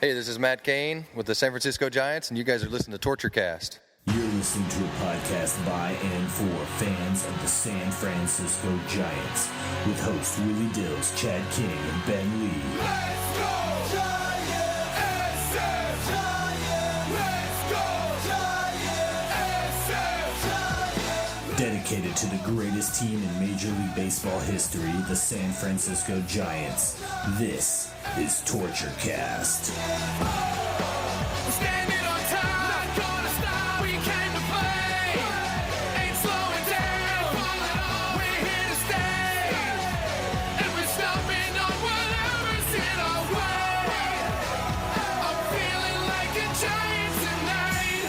Hey, this is Matt Cain with the San Francisco Giants, and you guys are listening to Torture Cast. You're listening to a podcast by and for fans of the San Francisco Giants with hosts Willie Dills, Chad King, and Ben Lee. Let's go Giants! SF Giants! Let's go Giants! SF Giants! Dedicated to the greatest team in Major League Baseball history, the San Francisco Giants. This is Torture Cast. We're standing on top, not gonna stop. We came to play, ain't slowing down. We're here to stay, and we're stomping on whatever's in our way. I'm feeling like a giant tonight.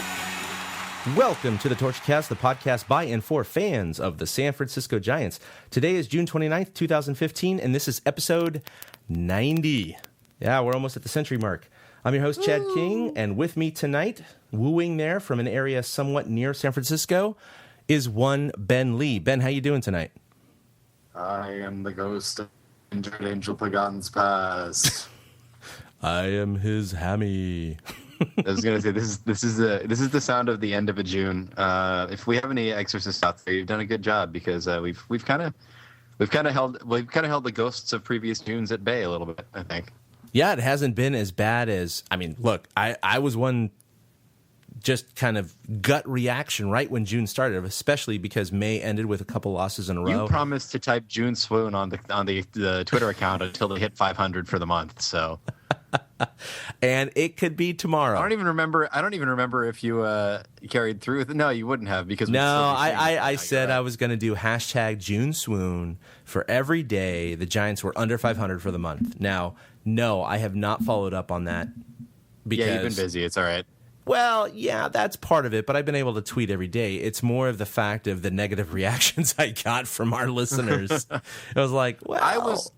Welcome to the Torture Cast, the podcast by and for fans of the San Francisco Giants. Today is June 29th, 2015, and this is episode 90. Yeah, we're almost at the century mark. I'm your host, Chad King, and with me tonight, wooing there from an area somewhat near San Francisco, is one Ben Lee. Ben, how you doing tonight? I am the ghost of injured Angel Pagan's past. I am his hammy. I was gonna say this is the sound of the end of a June. If we have any exorcists out there, you've done a good job because we've kind of held the ghosts of previous Junes at bay a little bit, I think. Yeah, it hasn't been as bad as, look, I was one just kind of gut reaction right when June started, especially because May ended with a couple losses in a row. You promised to type June swoon on the Twitter account until they hit 500 for the month, so. And it could be tomorrow. I don't even remember if you carried through with it. No, you wouldn't have because I said I was going to do hashtag June swoon for every day the Giants were under 500 for the month. Now, no, I have not followed up on that because you've been busy. It's all right. Well, yeah, that's part of it, but I've been able to tweet every day. It's more of the fact of the negative reactions I got from our listeners. I was like, well,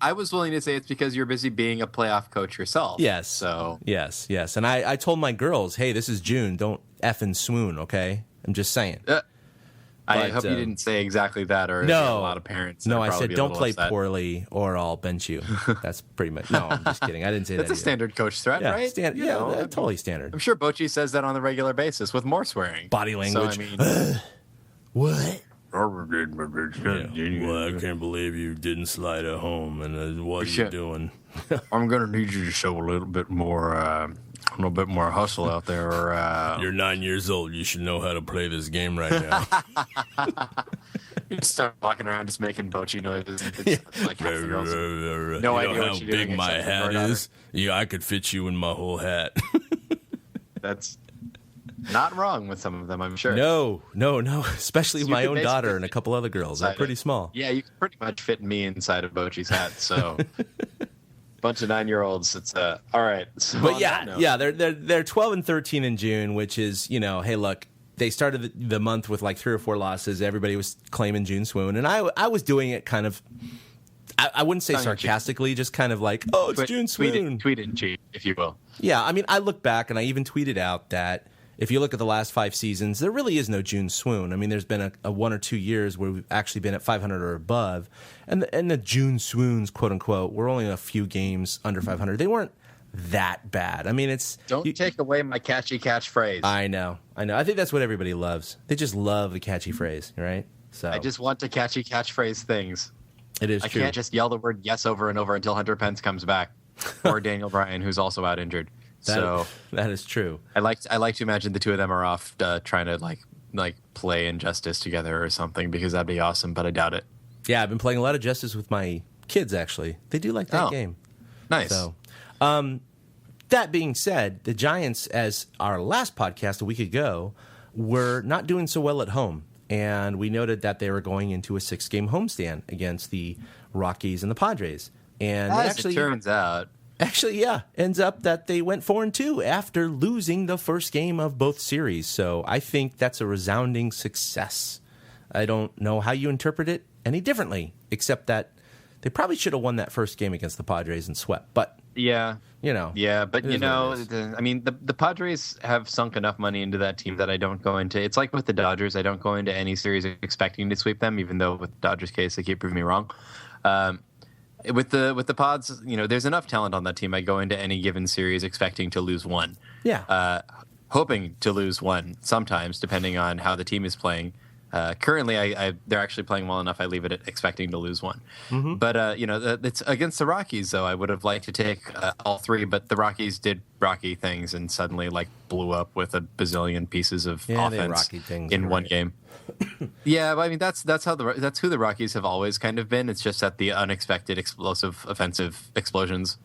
I was willing to say it's because you're busy being a playoff coach yourself. Yes. So yes. And I told my girls, hey, this is June. Don't effing swoon, okay? I'm just saying. I hope you didn't say exactly that, or no, a lot of parents. No, I said don't play poorly, or I'll bench you. That's pretty much. No, I'm just kidding. I didn't say that. That's a standard coach threat, right? Totally standard. I'm sure Bochy says that on the regular basis with more swearing. Body language. So, I mean, what? Well, I can't believe you didn't slide at home, and what are you doing? I'm gonna need you to show a little bit more hustle out there. Or, You're 9 years old. You should know how to play this game right now. You just start walking around just making Bochy noises. Like half the girls no idea what how you're doing big my except for hat her is. Yeah, I could fit you in my whole hat. That's not wrong with some of them, I'm sure. No. Especially So my you own could daughter basically and a couple other girls. They're pretty small. Yeah, you can pretty much fit me inside of Bochy's hat. So, bunch of 9-year-olds. It's all right. So But yeah, they're 12 and 13 in June, which is, hey, look, they started the month with like 3 or 4 losses. Everybody was claiming June swoon, and I was doing it kind of. I wouldn't say sarcastically, just kind of like, oh, it's June swoon. Tweet and cheat, if you will. Yeah, I look back and I even tweeted out that if you look at the last 5 seasons, there really is no June swoon. There's been a 1 or 2 years where we've actually been at 500 or above, and the June swoons, quote unquote, were only a few games under 500. They weren't that bad. Don't take away my catchy catchphrase. I know. I think that's what everybody loves. They just love the catchy phrase, right? So I just want to catchy catchphrase things. It is true. I can't just yell the word yes over and over until Hunter Pence comes back, or Daniel Bryan, who's also out injured. That is true. I like to imagine the two of them are off trying to like play Injustice together or something, because that'd be awesome. But I doubt it. Yeah, I've been playing a lot of Justice with my kids. Actually, they do like that game. Nice. So, that being said, the Giants, as our last podcast a week ago, were not doing so well at home, and we noted that they were going into a 6-game homestand against the Rockies and the Padres. And as it turns out. Actually, yeah, ends up that they went 4-2 after losing the first game of both series. So I think that's a resounding success. I don't know how you interpret it any differently, except that they probably should have won that first game against the Padres and swept. But yeah, but the Padres have sunk enough money into that team that I don't go into. It's like with the Dodgers, I don't go into any series expecting to sweep them, even though with the Dodgers case they keep proving me wrong. with the Pods, there's enough talent on that team. I go into any given series expecting to lose one. Yeah. Hoping to lose one sometimes, depending on how the team is playing. Currently, they're actually playing well enough. I leave it at expecting to lose one. Mm-hmm. But it's against the Rockies, though. I would have liked to take all three, but the Rockies did Rocky things and suddenly blew up with a bazillion pieces of offense in one game. Yeah, but I mean that's who the Rockies have always kind of been. It's just at the unexpected, explosive, offensive explosions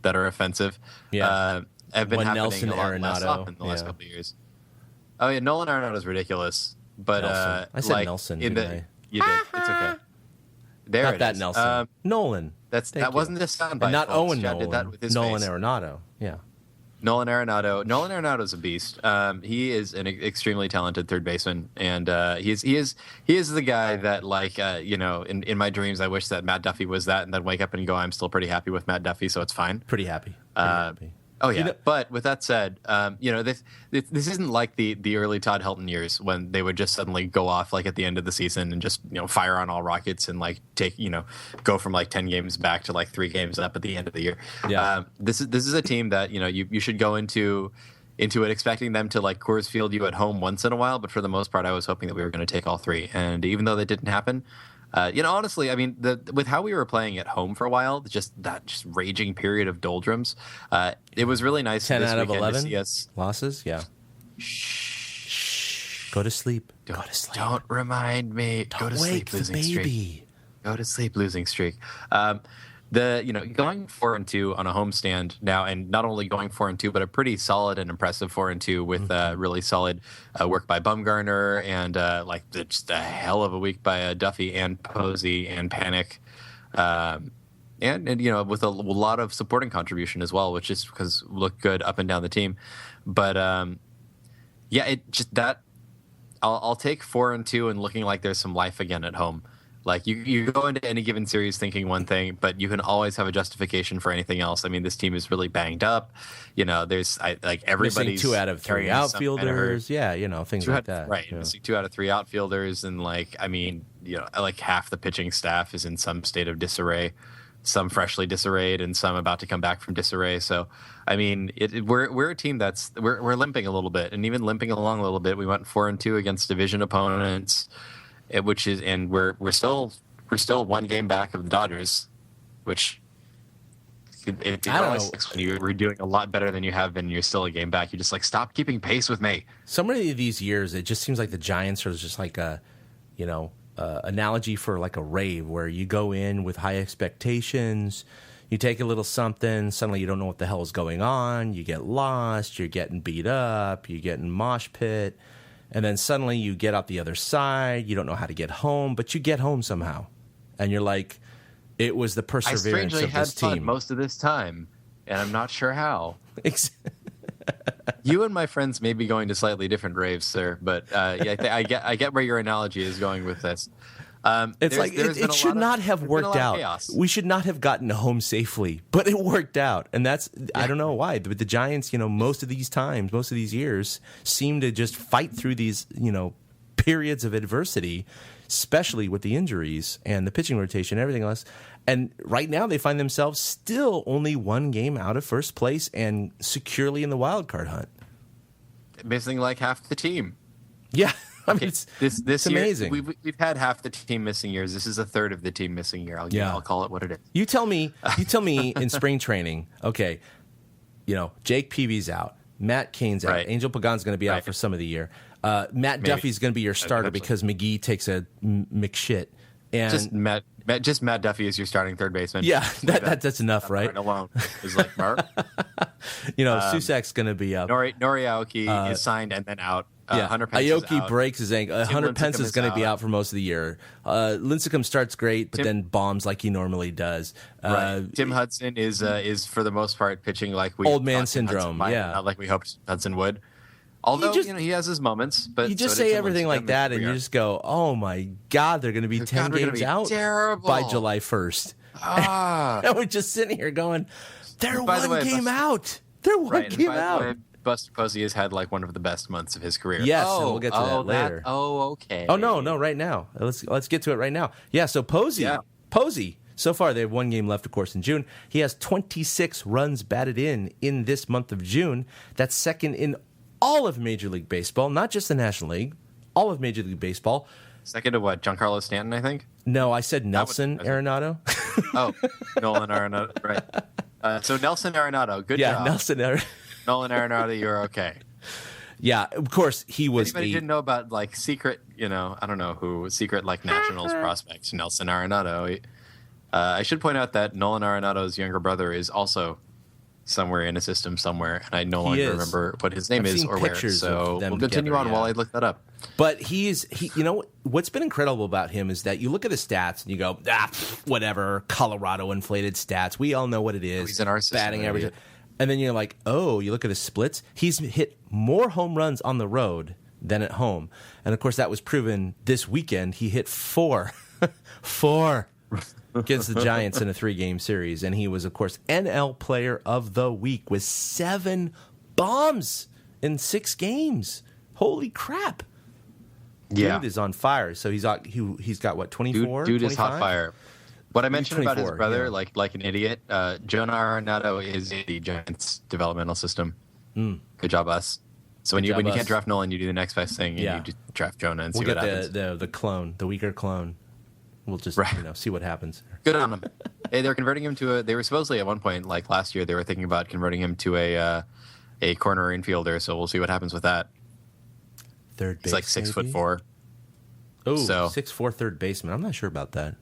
that are offensive. Yeah, have been when happening Nelson a lot less Arenado, often the last couple of years. Oh yeah, Nolan Arenado is ridiculous. But Nelson. I said Nelson. You did. It's okay. There Not it that is. Nelson. Nolan. That wasn't a soundbite. And not folks. Owen Chad Nolan. did that with his Nolan face. Arenado. Yeah. Nolan Arenado is a beast. He is an extremely talented third baseman, and he is the guy that in my dreams I wish that Matt Duffy was that, and then wake up and go, I'm still pretty happy with Matt Duffy, so it's fine. Pretty happy. Happy. Oh yeah, but with that said, this isn't like the early Todd Helton years when they would just suddenly go off at the end of the season and just fire on all rockets and take go from 10 games back to 3 games up at the end of the year. Yeah. This is a team that you should go into it expecting them to Coors Field you at home once in a while, but for the most part, I was hoping that we were going to take all 3, and even though that didn't happen. Honestly, I mean, with how we were playing at home for a while, just raging period of doldrums, it was really nice 10 this out of weekend 11 to see us. losses. Yeah. Shh. Go to sleep. Go to sleep. Don't remind me. Don't Go to wake sleep, losing the baby. streak. Go to sleep, losing streak. Going 4-2 on a homestand now, and not only going 4-2, but a pretty solid and impressive 4-2 with really solid work by Bumgarner and just a hell of a week by Duffy and Posey and Panic, and with a lot of supporting contribution as well, which is because looked good up and down the team. But I'll take 4-2 and looking like there's some life again at home. You go into any given series thinking one thing, but you can always have a justification for anything else. I mean, this team is really banged up. There's everybody's missing 2 out of 3 outfielders. Things like that. Right, Yeah. missing 2 out of 3 outfielders, and half the pitching staff is in some state of disarray. Some freshly disarrayed, and some about to come back from disarray. So, I mean, we're a team that's we're limping a little bit, and even limping along a little bit. We went 4-2 against division opponents. We're still 1 game back of the Dodgers, which it I don't know. when you were doing a lot better than you have been. You're still a game back. You're just stop keeping pace with me. So many of these years, it just seems like the Giants are just analogy for a rave where you go in with high expectations, you take a little something, suddenly you don't know what the hell is going on, you get lost, you're getting beat up, you get in mosh pit. And then suddenly you get out the other side. You don't know how to get home, but you get home somehow. And you're like, it was the perseverance I strangely of had this fun team. most of this time, and I'm not sure how. You and my friends may be going to slightly different raves, sir, but I get where your analogy is going with this. It's it should not have worked out. We should not have gotten home safely, but it worked out. And that's, I don't know why, but the Giants, most of these years seem to just fight through these, periods of adversity, especially with the injuries and the pitching rotation and everything else. And right now they find themselves still only 1 game out of first place and securely in the wild card hunt. Missing half the team. Yeah. I mean, This it's year, amazing. We've had half the team missing years. This is a third of the team missing year. I'll call it what it is. You tell me in spring training, okay, Jake Peavy's out, Matt Cain's out, Right. Angel Pagan's going to be out Right. for some of the year. Matt Duffy's going to be your starter because McGee takes a McShit. And Just Matt Duffy is your starting third baseman. yeah, that's enough, right? Alone is Mark. Susak's going to be up. Nori Aoki is signed and then out. Hunter Pence is Aoki out. breaks his ankle. Hunter Pence is going to be out for most of the year. Lincecum starts great, but then bombs like he normally does. Right. Tim Hudson is for the most part pitching like we Old man thought Tim Hudson syndrome, might, yeah. not like we hoped Hudson would. Although he has his moments, but You just so did say Tim everything like Lincecum, that, and and we you are. just go, "Oh my God, they're going to be 10 we're gonna games be out terrible. by July 1st." And we're just sitting here going, "They're By the one way, game out. They're one Right. And game by the out." way, Buster Posey has had one of the best months of his career. Yes, and we'll get to that later. Okay. Oh no, right now. Let's get to it right now. Yeah, so Posey So far, they have one game left, of course, in June. He has 26 runs batted in this month of June. That's second in all of Major League Baseball, not just the National League, all of Major League Baseball. Second to what? Giancarlo Stanton, I think? No, I said Nelson Arenado. Oh, Nolan Arenado, right. So Nelson Arenado, good job. Nelson Arenado. Nolan Arenado, you're okay. Yeah, of course, he was Anybody didn't know about, like, secret, I don't know who, secret, like, Nationals prospects, Nelson Arenado. I should point out that Nolan Arenado's younger brother is also somewhere in a system somewhere, and I no longer remember what his name is or where. So we'll continue on while I look that up. But what's been incredible about him is that you look at the stats and you go, whatever, Colorado inflated stats. We all know what it is. He's in our system, batting average. And then you're like, oh, you look at his splits. He's hit more home runs on the road than at home. And, of course, that was proven this weekend. He hit four against the Giants in a 3-game series. And he was, of course, NL Player of the Week with 7 bombs in 6 games. Holy crap. Yeah. Dude is on fire. So he's got what, 24? Dude is 25? hot fire. What I mentioned about his brother, yeah. like an idiot, Jonah Arenado is in the Giants developmental system. Good job, us. So when you can't draft Nolan, you do the next best thing, and you just draft Jonah and see what happens. The clone, the weaker clone. We'll just see what happens. Good on them. Hey, they're converting him to they were supposedly at one point, like last year, they were thinking about converting him to a corner infielder. So we'll see what happens with that. Third base. He's like 6'4". Oh, 6'4" third baseman. I'm not sure about that.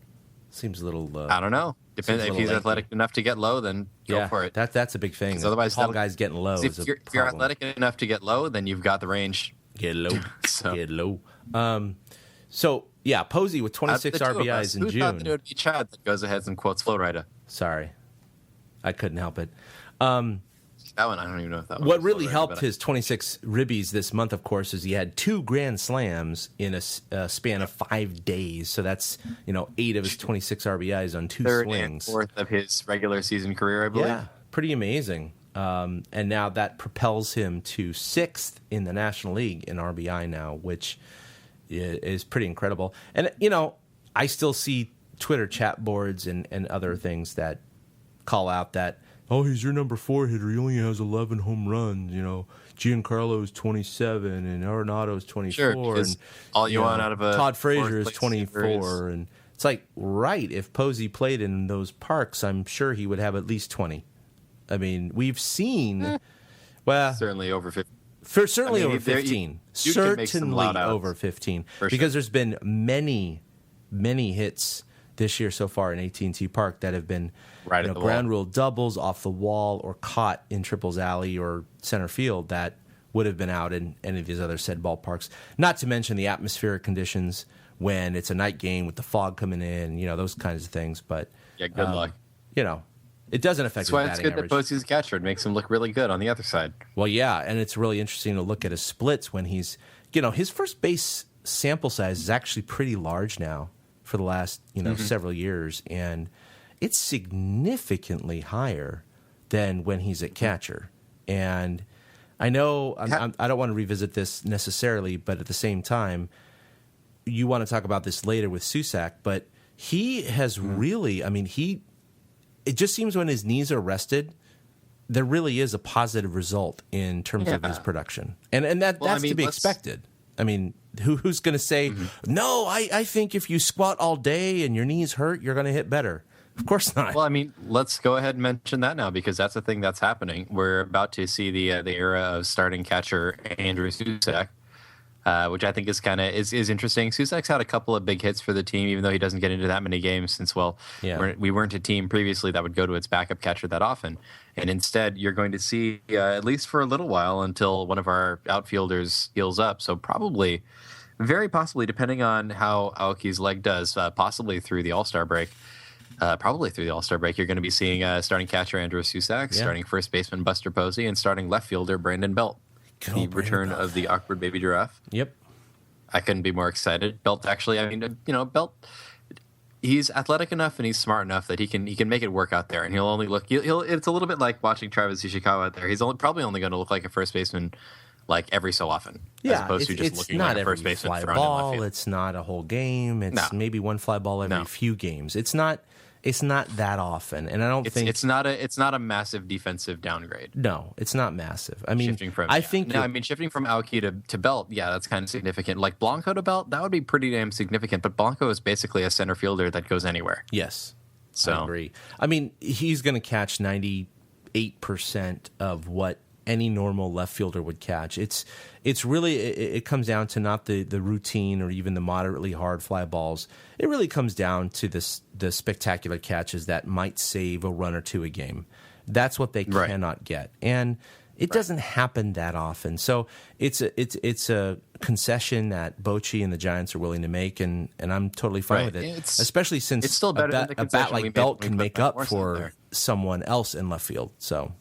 Seems a little. I don't know. Depends if he's athletic enough to get low, then go for it. That's a big thing. Otherwise, tall guys getting low. If you're athletic enough to get low, then you've got the range. Get low. Get low. So yeah, Posey with 26 RBIs in June. Who thought that it would be Chad that goes ahead and quotes Flowrider? Sorry, I couldn't help it. That one, I don't even know if that one. What really helped his 26 ribbies this month, of course, is he had 2 grand slams in a span of 5 days. So that's 8 of his 26 RBIs on 2 Third swings. And 4th of his regular season career, I believe. Yeah, pretty amazing. And now that propels him to 6th in the National League in RBI now, which is pretty incredible. And I still see Twitter chat boards and other things that call out that, oh, he's your number 4 hitter. He only has 11 home runs. Giancarlo's 27 and Arenado's 24. Sure, and all you want out of a Todd Frazier is 24. And it's like, right, if Posey played in those parks, I'm sure he would have at least 20. I mean, we've seen, certainly over 50. Certainly over 15. Certainly over over 15. Because there's been many, many hits this year so far in AT&T Park that have been ground rule doubles off the wall or caught in Triples Alley or center field that would have been out in any of these other said ballparks. Not to mention the atmospheric conditions when it's a night game with the fog coming in, those kinds of things. But good luck. It doesn't affect his batting average. That's why it's good that Posey's a catcher. It makes him look really good on the other side. Well, yeah, and it's really interesting to look at his splits when he's, his first base sample size is actually pretty large now for the last, several years, and it's significantly higher than when he's at catcher. And I know I don't want to revisit this necessarily, but at the same time, you want to talk about this later with Susac, but he has really, it just seems when his knees are rested, there really is a positive result in terms of his production. And that's to be expected. Who's going to say, no, I think if you squat all day and your knees hurt, you're going to hit better? Of course not. Well, let's go ahead and mention that now because that's the thing that's happening. We're about to see the era of starting catcher Andrew Susac, which I think is interesting. Susac's had a couple of big hits for the team, even though he doesn't get into that many games since, we weren't a team previously that would go to its backup catcher that often. And instead, you're going to see, at least for a little while, until one of our outfielders heals up. So probably, very possibly, depending on how Aoki's leg does, possibly through the All-Star break, you're going to be seeing starting catcher Andrew Susac, starting first baseman Buster Posey, and starting left fielder Brandon Belt. The return of the awkward baby giraffe. Yep. I couldn't be more excited. Belt actually, Belt, he's athletic enough and he's smart enough that he can make it work out there. And he'll only look, it's a little bit like watching Travis Ishikawa out there. He's probably only going to look like a first baseman like every so often. Yeah, as opposed to just looking like a first baseman fly ball. It's not a whole game. It's maybe one fly ball every few games. It's not It's not that often, and I don't think it's not a massive defensive downgrade. No, it's not massive. I mean, Shifting from shifting from Aoki to Belt, yeah, that's kind of significant. Like Blanco to Belt, that would be pretty damn significant. But Blanco is basically a center fielder that goes anywhere. Yes, so I agree. I mean, he's going to catch 98% of what any normal left fielder would catch. It's really it comes down to not the routine or even the moderately hard fly balls. It really comes down to the spectacular catches that might save a run or two a game. That's what they cannot get, and it doesn't happen that often. So it's a concession that Bochy and the Giants are willing to make, and I'm totally fine with it. Especially since it's still better than a bat like Belt can make up for someone else in left field. So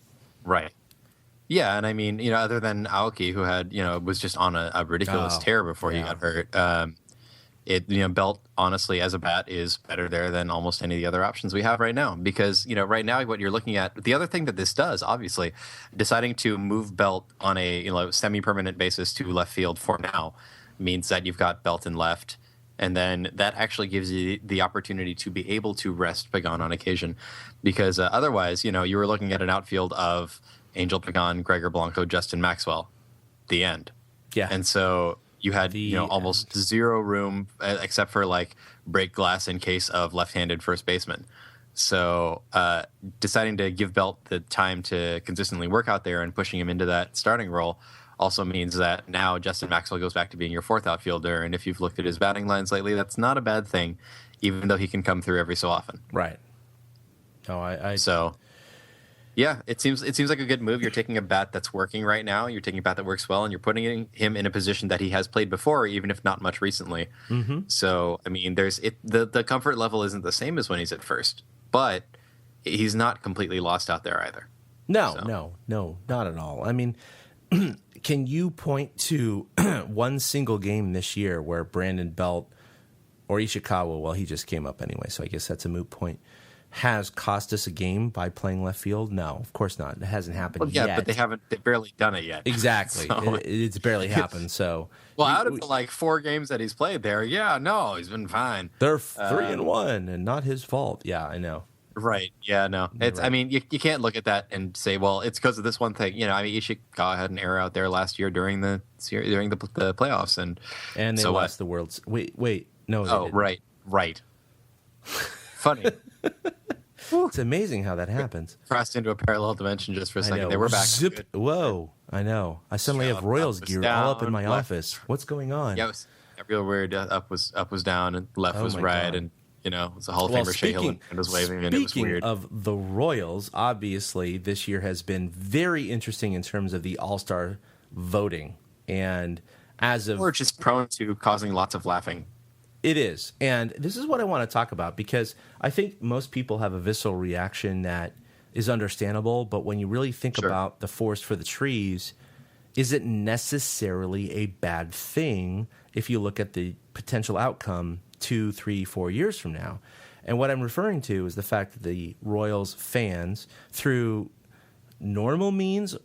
right. Yeah, and I mean, other than Aoki, who had, was just on a ridiculous tear before he got hurt, Belt, honestly, as a bat, is better there than almost any of the other options we have right now. Because, right now, what you're looking at, the other thing that this does, obviously, deciding to move Belt on a, semi-permanent basis to left field for now means that you've got Belt in left. And then that actually gives you the opportunity to be able to rest Pagan on occasion. Because otherwise, you were looking at an outfield of Angel Pagan, Gregor Blanco, Justin Maxwell, the end. Yeah. And so you had, almost zero room except for like break glass in case of left-handed first baseman. So deciding to give Belt the time to consistently work out there and pushing him into that starting role also means that now Justin Maxwell goes back to being your fourth outfielder. And if you've looked at his batting lines lately, that's not a bad thing, even though he can come through every so often. Right. No, So... yeah, it seems like a good move. You're taking a bat that's working right now. You're taking a bat that works well, and you're putting him in a position that he has played before, even if not much recently. Mm-hmm. So, I mean, the comfort level isn't the same as when he's at first, but he's not completely lost out there either. No, not at all. I mean, can you point to one single game this year where Brandon Belt or Ishikawa, well, he just came up anyway, so I guess that's a moot point, has cost us a game by playing left field? No, of course not. It hasn't happened yet. Yeah, but they've barely done it yet. Exactly. So, it's barely happened. So, out of the 4 games that he's played there, he's been fine. They're 3-1 and not his fault. Yeah, I know. Right. Yeah, no. It's right. I mean, you can't look at that and say, well, it's because of this one thing. I mean, Ishikawa had an error out there last year during the playoffs, and they so lost the World's. Wait, no. Oh, right. Funny. It's amazing how that happens. Crossed into a parallel dimension just for a second. They were back. Zip. Whoa! I know. I suddenly have Royals gear all up in my office. What's going on? Yeah, it was real weird. Up was down, and left was right, God. And it was a Hall of Famer Shea Hill and was waving, and it was weird. Speaking of the Royals, obviously this year has been very interesting in terms of the All-Star voting, and we're just prone to causing lots of laughing. It is. And this is what I want to talk about, because I think most people have a visceral reaction that is understandable, but when you really think about the forest for the trees, is it necessarily a bad thing if you look at the potential outcome 2, 3, 4 years from now? And what I'm referring to is the fact that the Royals fans, through normal means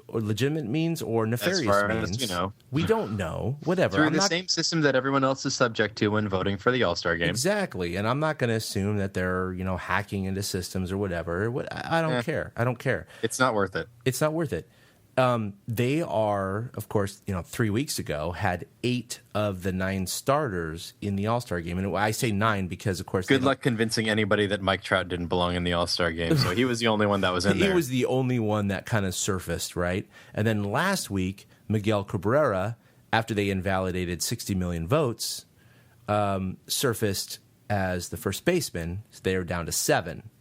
or legitimate means or nefarious means, we don't know, whatever. Through same system that everyone else is subject to when voting for the All-Star game. Exactly, and I'm not going to assume that they're, hacking into systems or whatever. I don't care. I don't care. It's not worth it. It's not worth it. They are, of course, 3 weeks ago, had 8 of the 9 starters in the All-Star game. And I say 9 because, of course... Good luck convincing anybody that Mike Trout didn't belong in the All-Star game. So he was the only one that was in there. He was the only one that kind of surfaced, right? And then last week, Miguel Cabrera, after they invalidated 60 million votes, surfaced as the first baseman. So they are down to 7.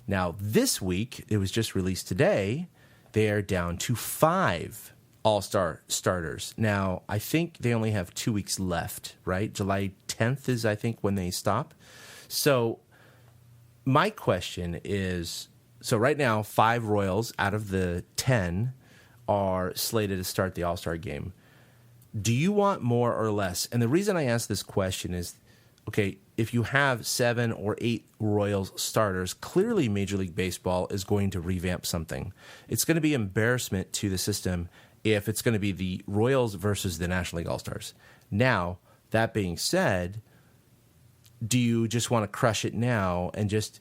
Now, this week, it was just released today... they are down to 5 All-Star starters. Now, I think they only have 2 weeks left, right? July 10th is, I think, when they stop. So my question is, so right now, 5 Royals out of the 10 are slated to start the All-Star game. Do you want more or less? And the reason I ask this question is, okay, if you have 7 or 8 Royals starters, clearly Major League Baseball is going to revamp something. It's going to be embarrassment to the system if it's going to be the Royals versus the National League All-Stars. Now, that being said, do you just want to crush it now and just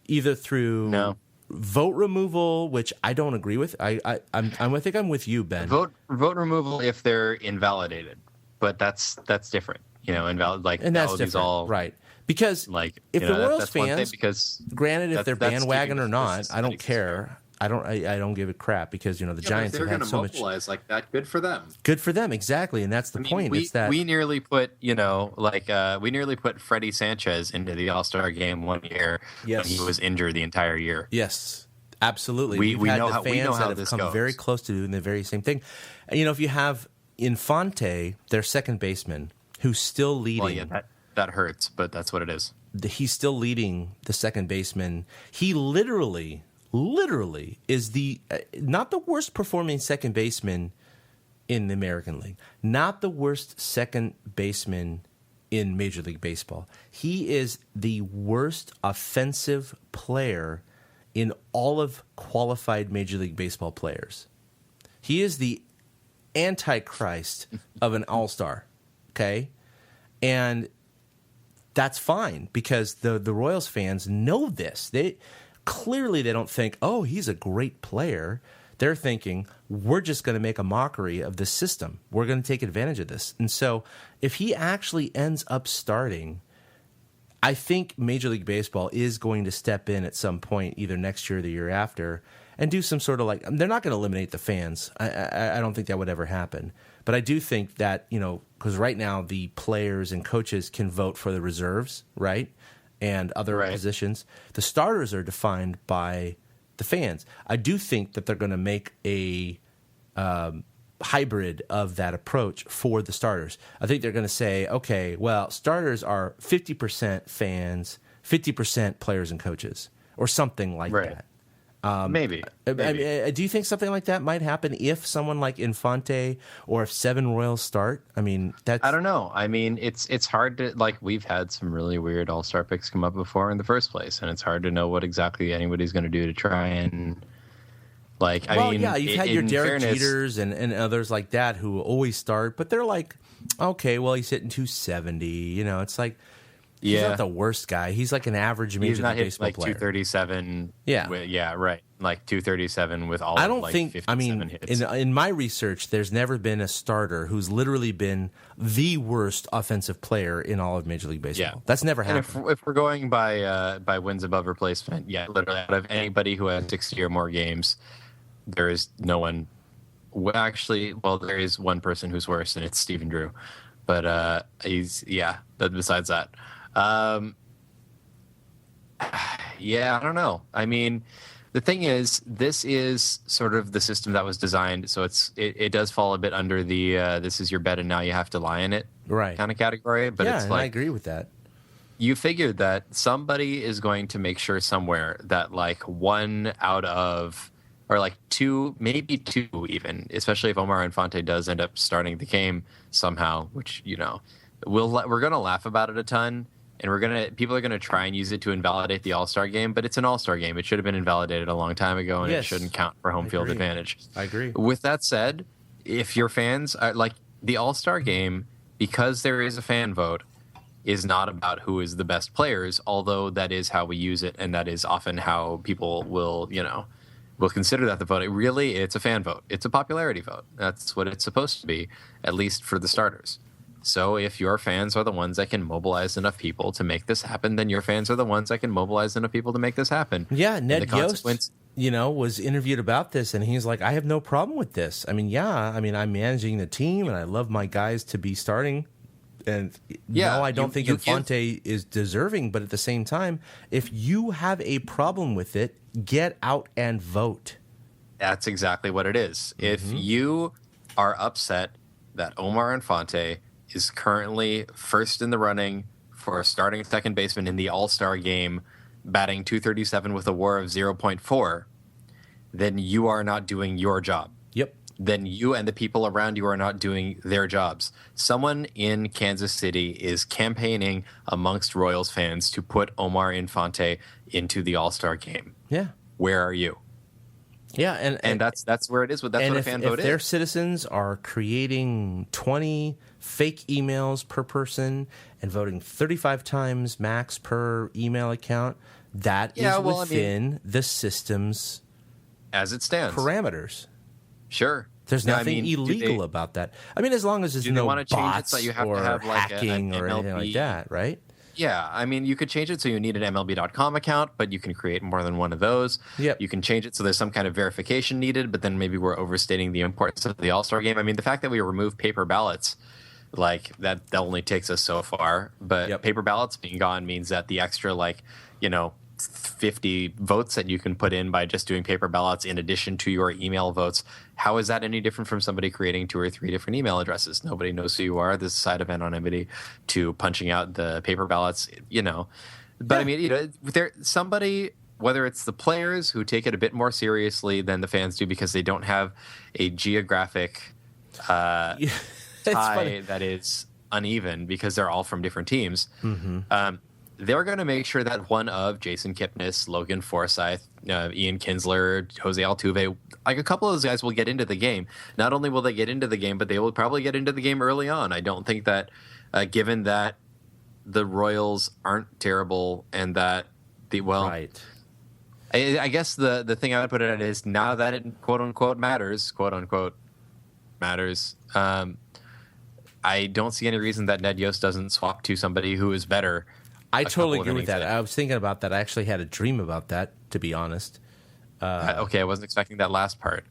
either through vote removal, which I don't agree with. I think I'm with you, Ben. Vote removal if they're invalidated, but that's different. Invalid and that's different, all right? Because if the Royals fans, granted, if they're bandwagon or not, I don't care. I don't give a crap because the Giants have had so much. They're going to mobilize like that. Good for them. Good for them, exactly, and that's the point. We nearly put Freddie Sanchez into the All-Star game one year when he was injured the entire year. Yes, absolutely. We had know the how fans that have this come goes. very close to doing the very same thing. And, if you have Infante, their second baseman, who's still leading. Well, yeah, that hurts, but that's what it is. He's still leading the second baseman. He literally is not the worst performing second baseman in the American League, not the worst second baseman in Major League Baseball. He is the worst offensive player in all of qualified Major League Baseball players. He is the antichrist of an all-star, okay? And that's fine because the Royals fans know this. They don't think, oh, he's a great player. They're thinking, we're just going to make a mockery of this system. We're going to take advantage of this. And so if he actually ends up starting, I think Major League Baseball is going to step in at some point, either next year or the year after, and do some sort of they're not going to eliminate the fans. I don't think that would ever happen. But I do think that, because right now the players and coaches can vote for the reserves, right? And other positions. The starters are defined by the fans. I do think that they're going to make a hybrid of that approach for the starters. I think they're going to say, okay, well, starters are 50% fans, 50% players and coaches, or something like that. Maybe. Do you think something like that might happen if someone like Infante or if 7 Royals start? I mean, I don't know. I mean, it's hard to we've had some really weird all-star picks come up before in the first place, and it's hard to know what exactly anybody's going to do to try and you've had your Derek Jeters and others like that who always start, but they're like, okay, well, he's hitting 270. It's like. He's not the worst guy. He's like an average Major League Baseball player. 237. Yeah. Right. 237 with all. I don't think. 57 hits. In my research, there's never been a starter who's literally been the worst offensive player in all of Major League Baseball. Yeah. That's never happened. And if we're going by wins above replacement, literally out of anybody who has 60 or more games, there is no one. There is one person who's worse, and it's Stephen Drew. But besides that. I don't know. I mean, the thing is, this is sort of the system that was designed, so it does fall a bit under the this is your bed and now you have to lie in it kind of category. But it's I agree with that. You figured that somebody is going to make sure somewhere that one out of or two, maybe two even, especially if Omar Infante does end up starting the game somehow, which we're gonna laugh about it a ton. And people are gonna try and use it to invalidate the All-Star game, but it's an All-Star game. It should have been invalidated a long time ago, and it shouldn't count for home field advantage. I agree. With that said, if your fans are the All-Star game, because there is a fan vote, is not about who is the best players, although that is how we use it, and that is often how people will consider that the vote. It's a fan vote. It's a popularity vote. That's what it's supposed to be, at least for the starters. So if your fans are the ones that can mobilize enough people to make this happen, then your fans are the ones that can mobilize enough people to make this happen. Yeah, Ned Yost, was interviewed about this, and he's like, I have no problem with this. I'm managing the team, and I love my guys to be starting. And I don't think Infante is deserving, but at the same time, if you have a problem with it, get out and vote. That's exactly what it is. Mm-hmm. If you are upset that Omar Infante is currently first in the running for a starting second baseman in the All-Star game, batting .237 with a WAR of 0.4, then you are not doing your job. Yep. Then you and the people around you are not doing their jobs. Someone in Kansas City is campaigning amongst Royals fans to put Omar Infante into the All-Star game. Yeah. Where are you? Yeah, and that's where it is. That's what a fan vote if their is. citizens are creating 20 fake emails per person and voting 35 times max per email account, that is within the system's as it stands parameters. Sure. There's nothing illegal about that. I mean, as long as there's no bots or hacking or anything like that, right? Yeah, I mean, you could change it so you need an MLB.com account, but you can create more than one of those. Yep. You can change it so there's some kind of verification needed, but then maybe we're overstating the importance of the All-Star game. I mean, the fact that we remove paper ballots, like that only takes us so far. But paper ballots being gone means that the extra, 50 votes that you can put in by just doing paper ballots in addition to your email votes, how is that any different from somebody creating 2 or 3 different email addresses? Nobody knows who you are. There's a side of anonymity to punching out the paper ballots, But I mean, somebody, whether it's the players who take it a bit more seriously than the fans do because they don't have a geographic tie that is uneven because they're all from different teams. Mm-hmm. They're going to make sure that one of Jason Kipnis, Logan Forsythe, Ian Kinsler, Jose Altuve, like a couple of those guys will get into the game. Not only will they get into the game, but they will probably get into the game early on. I don't think that, given that the Royals aren't terrible and that I guess the thing I would put it at is now that it quote unquote matters, I don't see any reason that Ned Yost doesn't swap to somebody who is better. I totally agree with that. I was thinking about that. I actually had a dream about that, to be honest. Okay, I wasn't expecting that last part.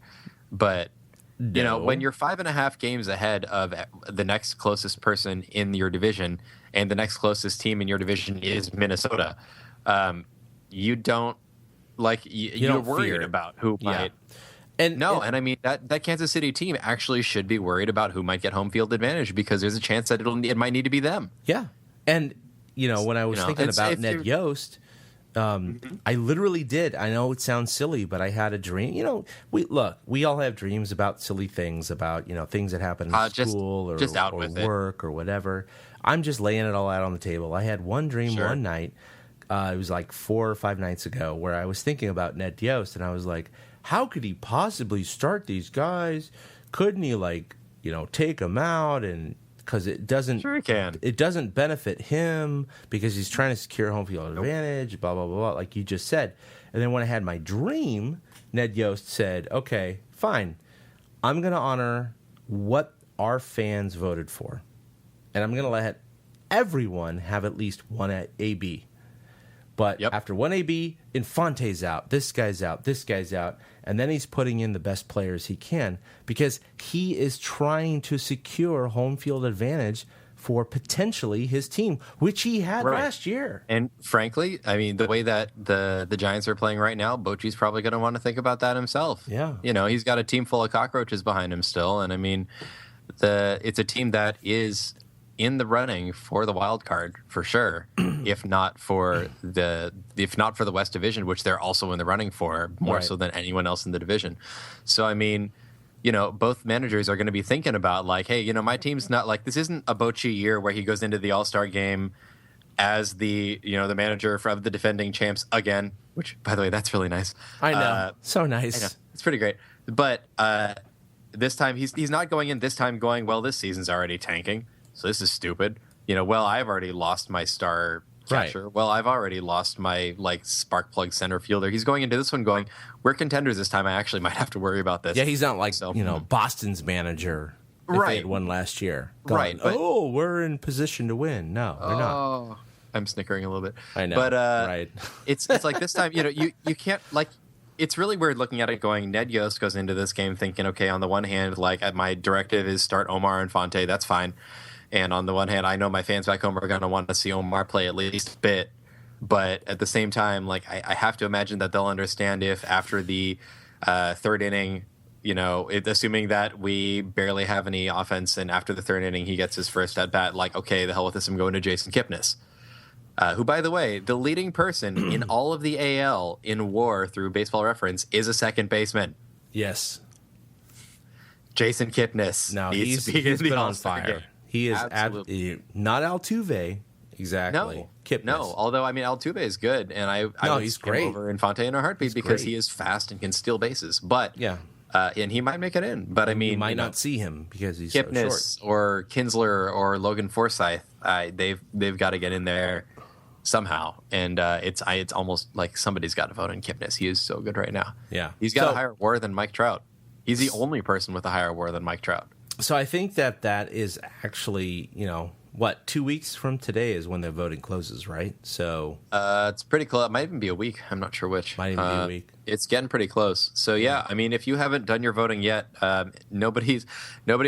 But, when you're 5.5 games ahead of the next closest person in your division and the next closest team in your division is Minnesota, you don't, you're worried about who might. And I mean, that Kansas City team actually should be worried about who might get home field advantage because there's a chance that it might need to be them. Yeah. And when I was thinking about Ned Yost, I literally did. I know it sounds silly, but I had a dream. We all have dreams about silly things, about things that happen in school or work or whatever. I'm just laying it all out on the table. I had one dream one night. It was like 4 or 5 nights ago, where I was thinking about Ned Yost, and I was like, how could he possibly start these guys? Couldn't he take them out and? Because it doesn't benefit him because he's trying to secure home field advantage, blah, blah, blah, blah, like you just said. And then when I had my dream, Ned Yost said, okay, fine. I'm going to honor what our fans voted for. And I'm going to let everyone have at least one AB. But after one AB, Infante's out, this guy's out, and then he's putting in the best players he can because he is trying to secure home field advantage for potentially his team, which he had last year. And frankly, I mean, the way that the Giants are playing right now, Bochy's probably going to want to think about that himself. Yeah. He's got a team full of cockroaches behind him still, and I mean, it's a team that is in the running for the wild card for sure, if not for the West Division, which they're also in the running for more so than anyone else in the division. So I mean, both managers are going to be thinking about hey, my team's not this isn't a Bochy year where he goes into the All-Star game as the the manager of the defending champs again, which by the way, that's really nice. I know, so nice. I know. It's pretty great, but this time he's not going in this time going, well, this season's already tanking. So this is stupid. I've already lost my star catcher. Right. Well, I've already lost my spark plug center fielder. He's going into this one going, we're contenders this time. I actually might have to worry about this. Yeah, he's not Boston's manager. They had won last year. Going, but, we're in position to win. No, we're not. I'm snickering a little bit. I know. But it's like this time, you can't it's really weird looking at it going, Ned Yost goes into this game thinking, okay, on the one hand, my directive is start Omar Infante. That's fine. And on the one hand, I know my fans back home are going to want to see Omar play at least a bit. But at the same time, I have to imagine that they'll understand if after the third inning, assuming that we barely have any offense and after the third inning he gets his first at bat, okay, the hell with this, I'm going to Jason Kipnis. Who, by the way, the leading person in all of the AL in WAR through Baseball Reference is a second baseman. Yes. Jason Kipnis. No, he's been on fire. He is absolutely not Altuve. exactly. No, Kipnis. no. Although I mean, Altuve is good, and I would he's stick him great. over Infante in a heartbeat He's because great. he is fast and can steal bases. But Yeah. And he might make it in. But I mean, You might you know, not see him because he's so short. Kipnis or Kinsler or Logan Forsythe, they've got to get in there somehow. And it's almost like somebody's got to vote on Kipnis. He is so good right now. Yeah. He's got So- a higher WAR than Mike Trout. He's the only person with a higher WAR than Mike Trout. So I think that is actually, 2 weeks from today is when the voting closes, right? So It's pretty close. It might even be a week. I'm not sure which. Might even be a week. It's getting pretty close. So yeah, I mean, if you haven't done your voting yet, nobody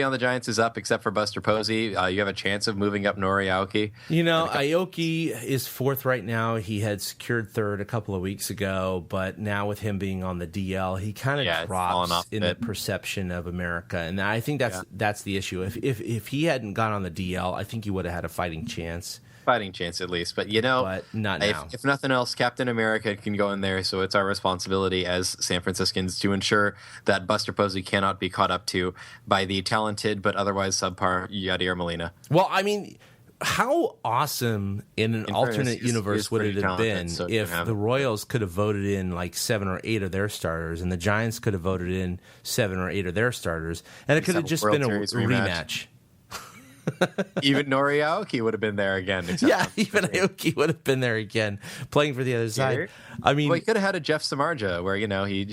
on the Giants is up except for Buster Posey. You have a chance of moving up Nori Aoki. Aoki is fourth right now. He had secured third a couple of weeks ago, but now with him being on the DL, he kind of it's fallen drops off a in the bit. perception of America, and I think that's the issue. If he hadn't gone on the DL, I think he would have had a fighting chance. Fighting chance at least, but But not now. If nothing else, Captain America can go in there, so it's our responsibility as San Franciscans to ensure that Buster Posey cannot be caught up to by the talented but otherwise subpar Yadier Molina. Well, I mean, how awesome in an alternate fairness, universe he's would pretty it have talented, been so you if can have the it. Royals could have voted in like 7 or 8 of their starters, and the Giants could have voted in 7 or 8 of their starters, and it could have Have a just World been a Series rematch. rematch. Even Nori Aoki would have been there again. except Yeah, on- even Aoki would have been there again, playing for the other side. I mean, Well, he could have had a Jeff Samardzija where he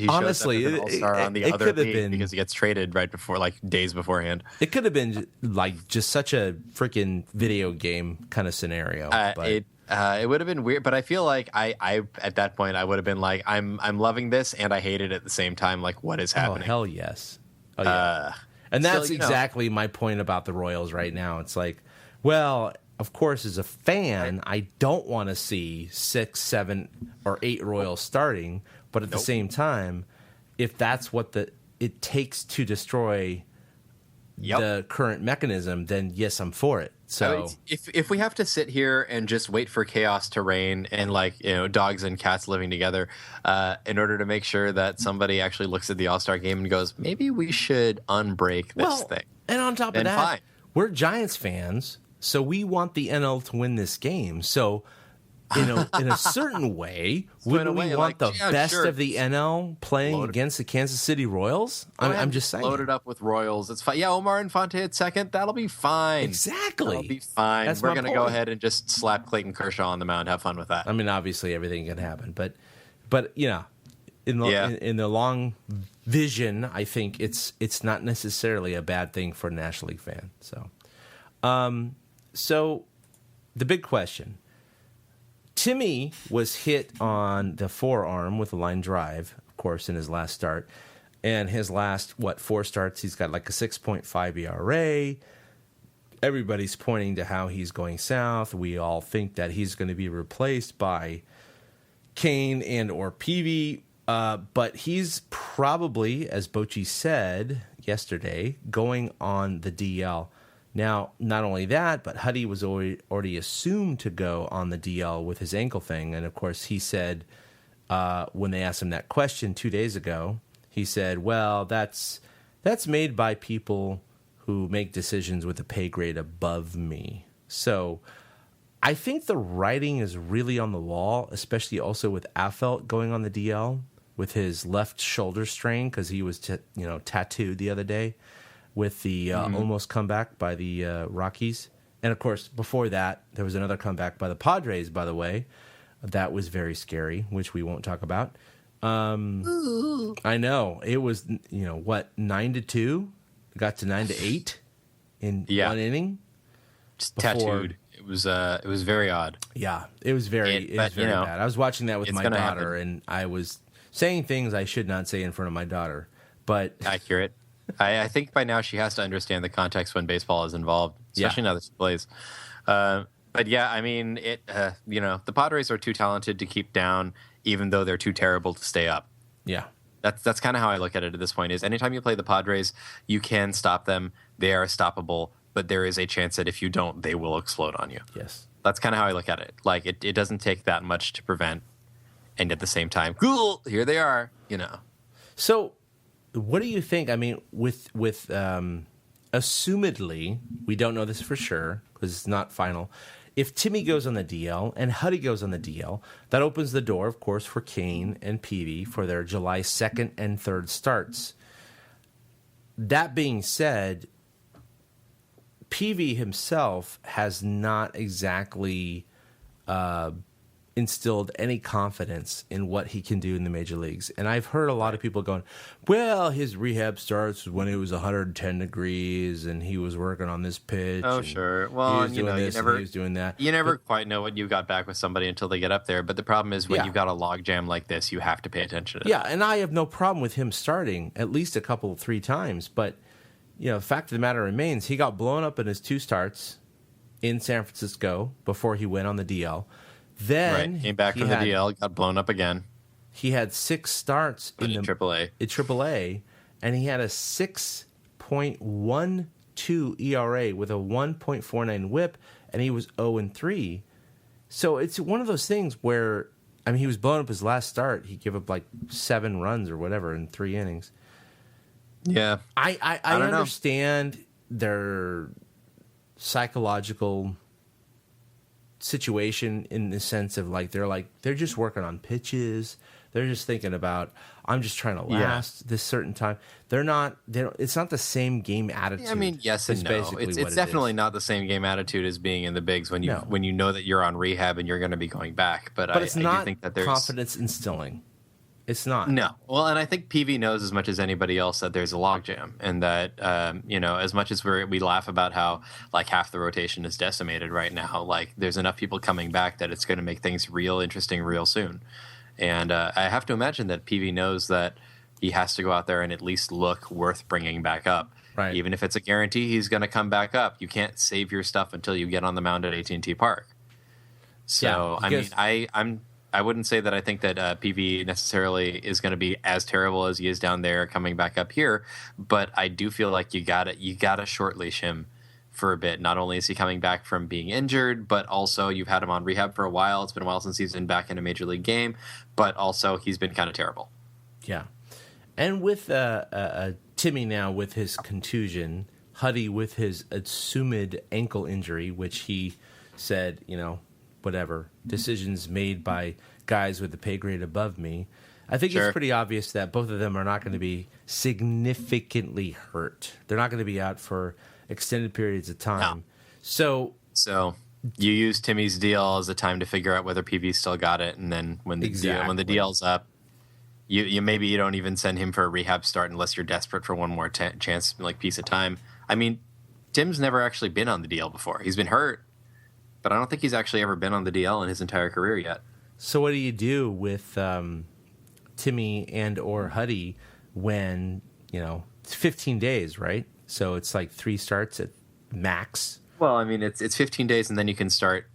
Honestly, shows up as an all-star on the it other could have team been- because he gets traded right before, like days beforehand. it could have been like just such a freaking video game kind of scenario. But It would have been weird, but I feel like I at that point I would have been like I'm loving this and I hate it at the same time. Like, what is oh happening? hell yes, oh yeah. And that's still, exactly my point about the Royals right now. It's like, well, of course, as a fan, I don't want to see 6, 7, or 8 Royals starting. But at the same time, if that's what it takes to destroy the current mechanism, then yes, I'm for it. So if we have to sit here and just wait for chaos to reign and dogs and cats living together in order to make sure that somebody actually looks at the All-Star game and goes, maybe we should unbreak this thing. And on top of then that, fine. we're Giants fans, so we want the NL to win this game. So, in a certain way, wouldn't we want the best of the NL playing against the Kansas City Royals? I'm just saying. Load it up with Royals. It's fine. Yeah, Omar Infante at second. That'll be fine. Exactly. That'll be fine. That's We're my going to go point. ahead and just slap Clayton Kershaw on the mound. Have fun with that. I mean, obviously, everything can happen, but in the long vision, I think it's not necessarily a bad thing for a National League fan. So the big question: Timmy was hit on the forearm with a line drive, of course, in his last start, and his last 4 starts, he's got like a 6.5 ERA. Everybody's pointing to how he's going south. We all think that he's going to be replaced by Kane and or Peavy, but he's probably, as Bochy said yesterday, going on the DL. Now, not only that, but Huddy was already assumed to go on the DL with his ankle thing, and of course he said when they asked him that question 2 days ago, he said, "Well, that's made by people who make decisions with a pay grade above me." So I think the writing is really on the wall, especially also with Affeldt going on the DL with his left shoulder strain because he was tattooed the other day with the almost comeback by the Rockies. And, of course, before that, there was another comeback by the Padres, by the way. That was very scary, which we won't talk about. I know. It was, 9-2? Got to 9-8 in one inning. Just before- tattooed. It was very odd. Yeah, it was very bad. I was watching that with it's my gonna daughter, happen. and I was saying things I should not say in front of my daughter. But Accurate. I think by now she has to understand the context when baseball is involved, especially now that she plays. But yeah, I mean, the Padres are too talented to keep down, even though they're too terrible to stay up. yeah, That's kind of how I look at it at this point. Is anytime you play the Padres, you can stop them. They are stoppable, but there is a chance that if you don't, they will explode on you. yes. That's kind of how I look at it. Like it doesn't take that much to prevent, and at the same time, cool, here they are. So, what do you think? I mean, with assumedly, we don't know this for sure because it's not final. if Timmy goes on the DL and Huddy goes on the DL, that opens the door, of course, for Kane and Peavy for their July 2nd and 3rd starts. That being said, Peavy himself has not exactly instilled any confidence in what he can do in the major leagues. And I've heard a lot of people going, well, his rehab starts when it was 110 degrees and he was working on this pitch. Oh, sure. Well, he was doing that. You never quite know what you got back with somebody until they get up there. But the problem is when you've got a log jam like this, you have to pay attention to it. Yeah, and I have no problem with him starting at least a couple, 3 times. But, the fact of the matter remains, he got blown up in his 2 starts in San Francisco before he went on the DL. Then came back from the DL, got blown up again. He had 6 starts in AAA. In AAA, and he had a 6.12 ERA with a 1.49 WHIP, and he was 0-3. So it's one of those things where, he was blown up his last start. He gave up like 7 runs or whatever in 3 innings. Yeah, I understand their psychological situation in the sense of they're just working on pitches. They're just thinking about, I'm just trying to last this certain time. It's not the same game attitude. Yes and no. It's definitely not the same game attitude as being in the bigs when you know that you're on rehab and you're going to be going back. But it's not do think that there's confidence instilling. It's not. No. Well, and I think PV knows as much as anybody else that there's a logjam, and that as much as we laugh about how half the rotation is decimated right now, there's enough people coming back that it's going to make things real interesting real soon. And I have to imagine that PV knows that he has to go out there and at least look worth bringing back up. Right. Even if it's a guarantee he's going to come back up, you can't save your stuff until you get on the mound at AT&T Park. So I wouldn't say that I think that PV necessarily is going to be as terrible as he is down there coming back up here, but I do feel like you gotta short leash him for a bit. Not only is he coming back from being injured, but also you've had him on rehab for a while. It's been a while since he's been back in a major league game, but also he's been kind of terrible. Yeah, and with Timmy now with his contusion, Huddy with his assumed ankle injury, which he said, whatever, decisions made by guys with the pay grade above me. I think it's pretty obvious that both of them are not going to be significantly hurt. They're not going to be out for extended periods of time. No. So you use Timmy's DL as a time to figure out whether PV still got it, and then when the DL's up, you maybe you don't even send him for a rehab start unless you're desperate for one more chance, piece of time. Tim's never actually been on the DL before. He's been hurt, but I don't think he's actually ever been on the DL in his entire career yet. So what do you do with Timmy and or Huddy when, it's 15 days, right? So it's 3 starts at max. Well, it's 15 days, and then you can start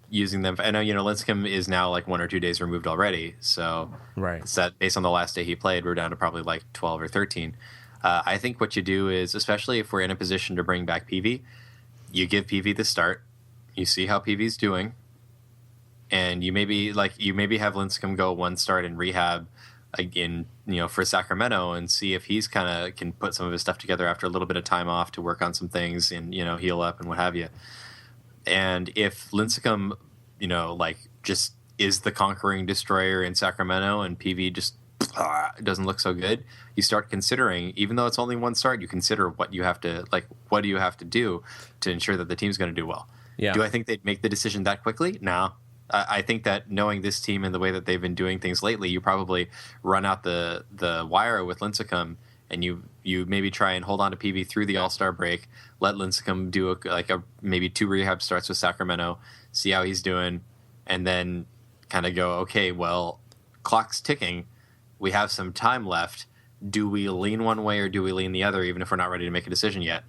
using them. I know, Lincecum is now 1 or 2 days removed already. So it's that based on the last day he played, we're down to probably 12 or 13. I think what you do is, especially if we're in a position to bring back PV, you give PV the start. You see how PV's doing, and you maybe have Lincecum go 1 start in rehab again, for Sacramento, and see if he's can put some of his stuff together after a little bit of time off to work on some things and heal up and what have you. And if Lincecum, just is the conquering destroyer in Sacramento, and PV just doesn't look so good, you start considering, even though it's only 1 start, you consider what do you have to do to ensure that the team's going to do well. Yeah. Do I think they'd make the decision that quickly? No. I think that knowing this team and the way that they've been doing things lately, you probably run out the wire with Lincecum, and you maybe try and hold on to PV through the All-Star break, let Lincecum do maybe 2 rehab starts with Sacramento, see how he's doing, and then kind of go, okay, well, clock's ticking. We have some time left. Do we lean one way or do we lean the other, even if we're not ready to make a decision yet?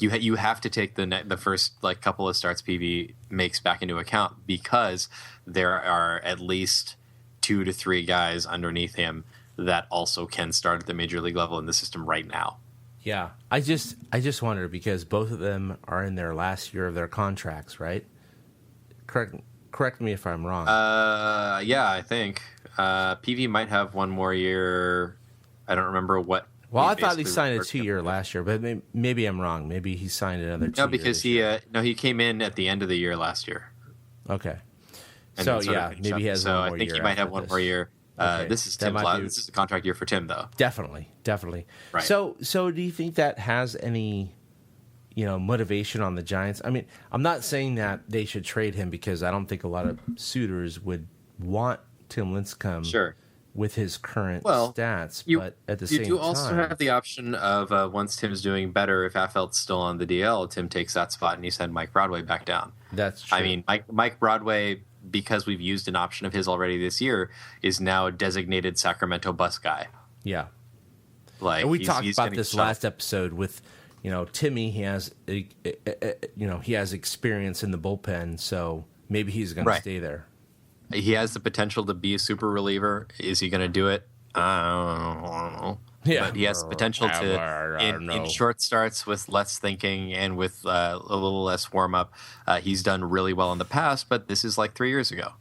You have to take the first couple of starts PV makes back into account, because there are at least 2 to 3 guys underneath him that also can start at the major league level in the system right now. Yeah, I just wonder, because both of them are in their last year of their contracts, right? Correct me if I'm wrong. Yeah, I think PV might have 1 more year. I don't remember what. Well, I thought he signed a 2-year last year, but maybe I'm wrong. Maybe he signed another 2 years. No, because he came in at the end of the year last year. Okay. And So then sort of yeah, finish maybe up. he has So one I more think year he might have after one this. more year. Okay. This is That might be- This is the contract year for Tim, though. Definitely. Right. So do you think that has any, motivation on the Giants? I mean, I'm not saying that they should trade him because I don't think a lot of suitors would want Tim Lincecum Sure. with his current Well, stats, you- but at the You same do time, also have the option of once Tim's doing better, if Affeld's still on the DL, Tim takes that spot and you send Mike Broadway back down. that's true. I mean, Mike Broadway, because we've used an option of his already this year, is now a designated Sacramento bus guy. yeah. Like, And we he's talked about getting this shot. last episode with, Timmy. He has, he has experience in the bullpen, so maybe he's going Right. to stay there. He has the potential to be a super reliever. Is he going to do it? I don't know. Yeah. But he has the potential to, I don't know. in short starts with less thinking and with a little less warm up, he's done really well in the past, but this is like 3 years ago.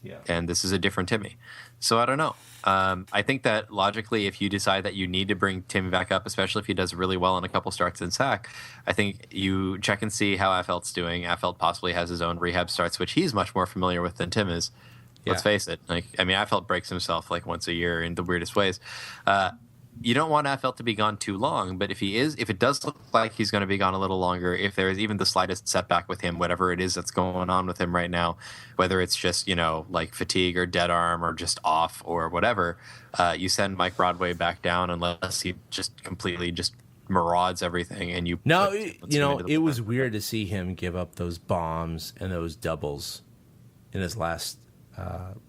Yeah. And this is a different Timmy. So I don't know. I think that logically, if you decide that you need to bring Timmy back up, especially if he does really well in a couple starts in SAC, I think you check and see how Affeld's doing. Affeld possibly has his own rehab starts, which he's much more familiar with than Tim is. Let's Yeah. face it. Affeld breaks himself like once a year in the weirdest ways. You don't want Affeld to be gone too long, but if it does look like he's going to be gone a little longer, if there is even the slightest setback with him, whatever it is that's going on with him right now, whether it's just, like fatigue or dead arm or just off or whatever, you send Mike Broadway back down unless he just completely just marauds everything and you No, put Lincecum into the it was bullpen. weird to see him give up those bombs and those doubles in his last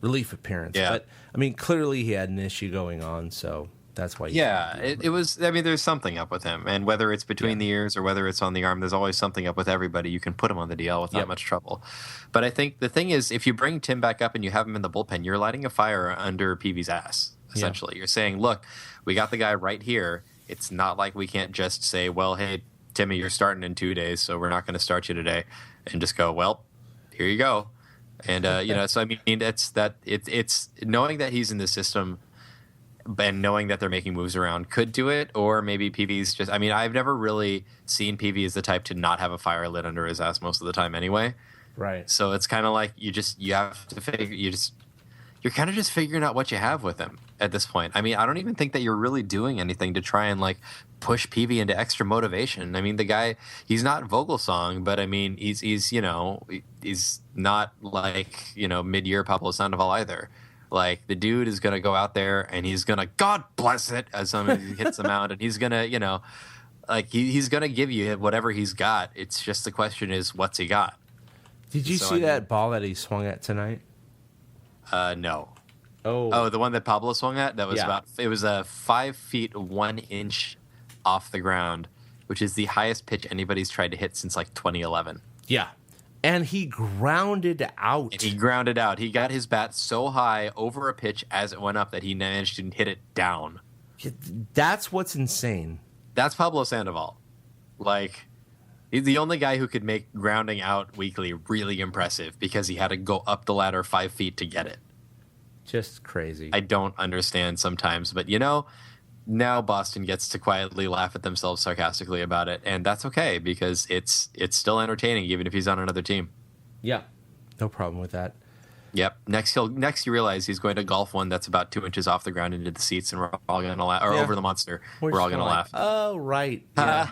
relief appearance. Yeah. But, I mean, clearly he had an issue going on, so that's why. Yeah, it was. I mean, there's something up with him, and whether it's between the ears or whether it's on the arm, there's always something up with everybody. You can put him on the DL without Yep. much trouble. But I think the thing is, if you bring Tim back up and you have him in the bullpen, you're lighting a fire under PV's ass. Essentially, you're saying, "Look, we got the guy right here. It's not like we can't just say, well, hey, Timmy, you're starting in 2 days, so we're not going to start you today,' and just go, well, here you go." And so I mean, it's knowing that he's in the system. And knowing that they're making moves around could do it, or maybe PV's just. I mean, I've never really seen PV as the type to not have a fire lit under his ass most of the time, anyway. Right. So it's kind of like you have to figure you're kind of just figuring out what you have with him at this point. I mean, I don't even think that you're really doing anything to try and like push PV into extra motivation. I mean, the guy, he's not Vogelsong, but I mean, he's not like mid-year Pablo Sandoval either. Like, the dude is going to go out there and he's going to, God bless it, as somebody hits him out, and he's going to, he's going to give you whatever he's got. It's just the question is, what's he got? Did you So, see I mean- that ball that he swung at tonight? No. Oh, Oh, the one that Pablo swung at? That was Yeah. it was 5 feet 1 inch off the ground, which is the highest pitch anybody's tried to hit since like 2011. yeah. And he grounded out. And he grounded out. He got his bat so high over a pitch as it went up that he managed to hit it down. That's what's insane. That's Pablo Sandoval. Like, he's the only guy who could make grounding out weekly really impressive because he had to go up the ladder 5 feet to get it. Just crazy. I don't understand sometimes, but now Boston gets to quietly laugh at themselves sarcastically about it, and that's okay because it's still entertaining even if he's on another team. Yeah. No problem with that. Yep. Next you realize he's going to golf one that's about 2 inches off the ground into the seats, and we're all going to laugh, or Yeah. over the monster. We're all just going to like, laugh. Oh, right. Yeah.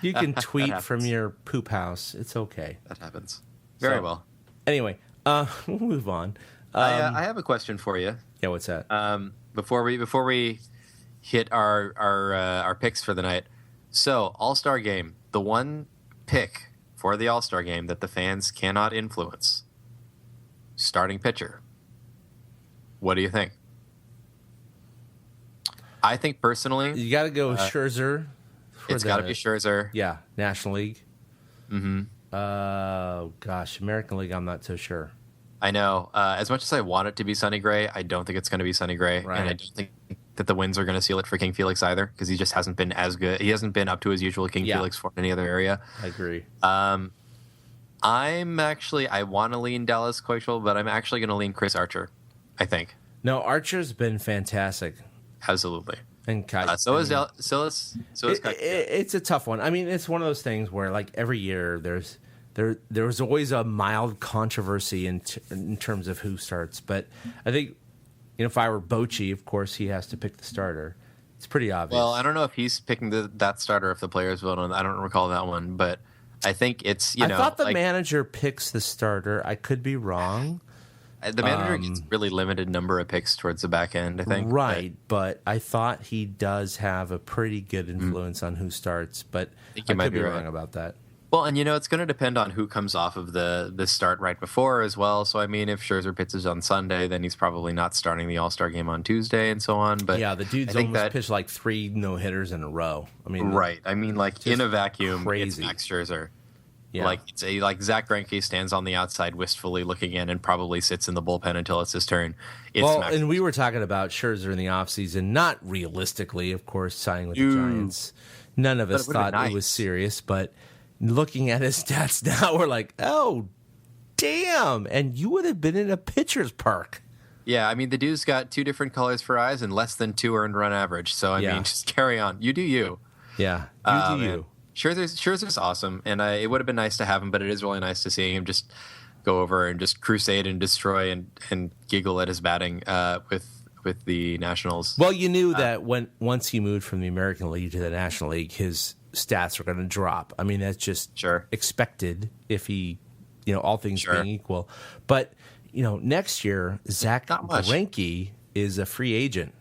You can tweet from your poop house. It's okay. That happens. Very So- well. Anyway, we'll move on. I have a question for you. Yeah, what's that? Before we hit our picks for the night. So, All-Star Game, the one pick for the All-Star Game that the fans cannot influence. Starting pitcher. What do you think? I think personally, You got to go Scherzer. it's got to be Scherzer. Yeah, National League. Mm-hmm. Gosh, American League, I'm not so sure. I know. As much as I want it to be Sonny Gray, I don't think it's going to be Sonny Gray, Right. and I don't think that the wins are going to seal it for King Felix either, because he just hasn't been as good. He hasn't been up to his usual King Yeah. Felix for any other area. I agree. I want to lean Dallas Keuchel, but I'm actually going to lean Chris Archer. I think No, Archer's been fantastic. absolutely. And Keuchel. So is Keuchel. It's a tough one. I mean, it's one of those things where, like, every year there's there was always a mild controversy in terms of who starts. But I think, if I were Bochy, of course, he has to pick the starter. It's pretty obvious. Well, I don't know if he's picking that starter if the players vote on. I don't recall that one, but I think it's I thought the manager picks the starter. I could be wrong. The manager gets really limited number of picks towards the back end, I think. Right, but I thought he does have a pretty good influence on who starts, but I could be wrong about that. Well, and it's going to depend on who comes off of the start right before as well. So, I mean, if Scherzer pitches on Sunday, then he's probably not starting the All-Star game on Tuesday and so on. But yeah, the dude's almost pitched like 3 no-hitters in a row. I mean, right. I mean, like, in a vacuum, crazy. It's Max Scherzer. Yeah. Like Zach Greinke stands on the outside wistfully looking in and probably sits in the bullpen until it's his turn. And we were talking about Scherzer in the offseason, not realistically, of course, signing with the Giants. None of us thought it was serious, but looking at his stats now, we're like, oh, damn. And you would have been in a pitcher's park. Yeah, I mean, the dude's got 2 different colors for eyes and less than 2 earned run average. So, I mean, just carry on. You do you. Yeah, you do you. Scherzer's awesome, and it would have been nice to have him, but it is really nice to see him just go over and just crusade and destroy and giggle at his batting with the Nationals. Well, you knew that once he moved from the American League to the National League, his stats were going to drop. I mean, that's just expected if he, all things being equal. But, next year, Zach Greinke is a free agent.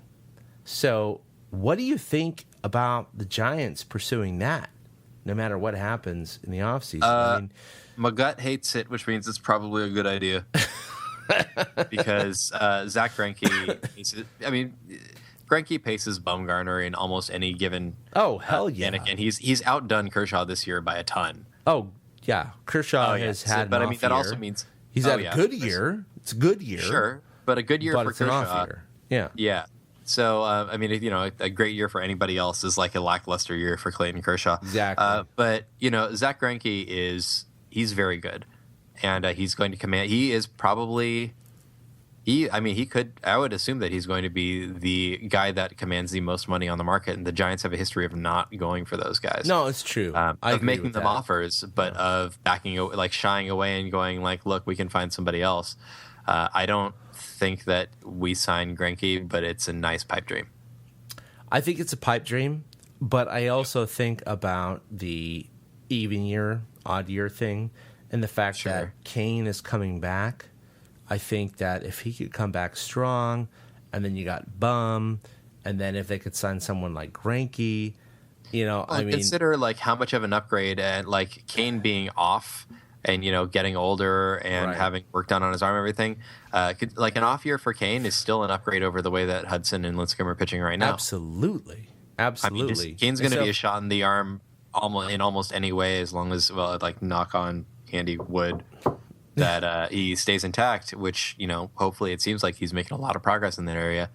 So what do you think about the Giants pursuing that? No matter what happens in the offseason. I mean, my gut hates it, which means it's probably a good idea. Because Zach Greinke, Greinke paces Bumgarner in almost any given. Oh, hell yeah! And again, he's outdone Kershaw this year by a ton. Oh yeah, Kershaw has had. But an I mean, off that year. also means he's had a good year. It's a good year, sure, but a good year for it's an Kershaw. off year. Yeah, yeah. So, I mean, a great year for anybody else is like a lackluster year for Clayton Kershaw. Exactly. But, Zach Greinke he's very good. And he's going to command, he is probably, I would assume that he's going to be the guy that commands the most money on the market. And the Giants have a history of not going for those guys. No, it's true. Of making them offers, but of shying away and going like, look, we can find somebody else. I don't think that we sign Greinke, but it's a nice pipe dream. I think it's a pipe dream, but I also think about the even year, odd year thing, and the fact that Kane is coming back. I think that if he could come back strong, and then you got Bum, and then if they could sign someone like Greinke, consider like how much of an upgrade and like Kane being off and getting older and having work done on his arm and everything, like an off year for Kane is still an upgrade over the way that Hudson and Lincecum are pitching right now. Absolutely. I mean, Kane's going to be a shot in the arm almost any way, as long as knock on handy wood that he stays intact. Which hopefully it seems like he's making a lot of progress in that area.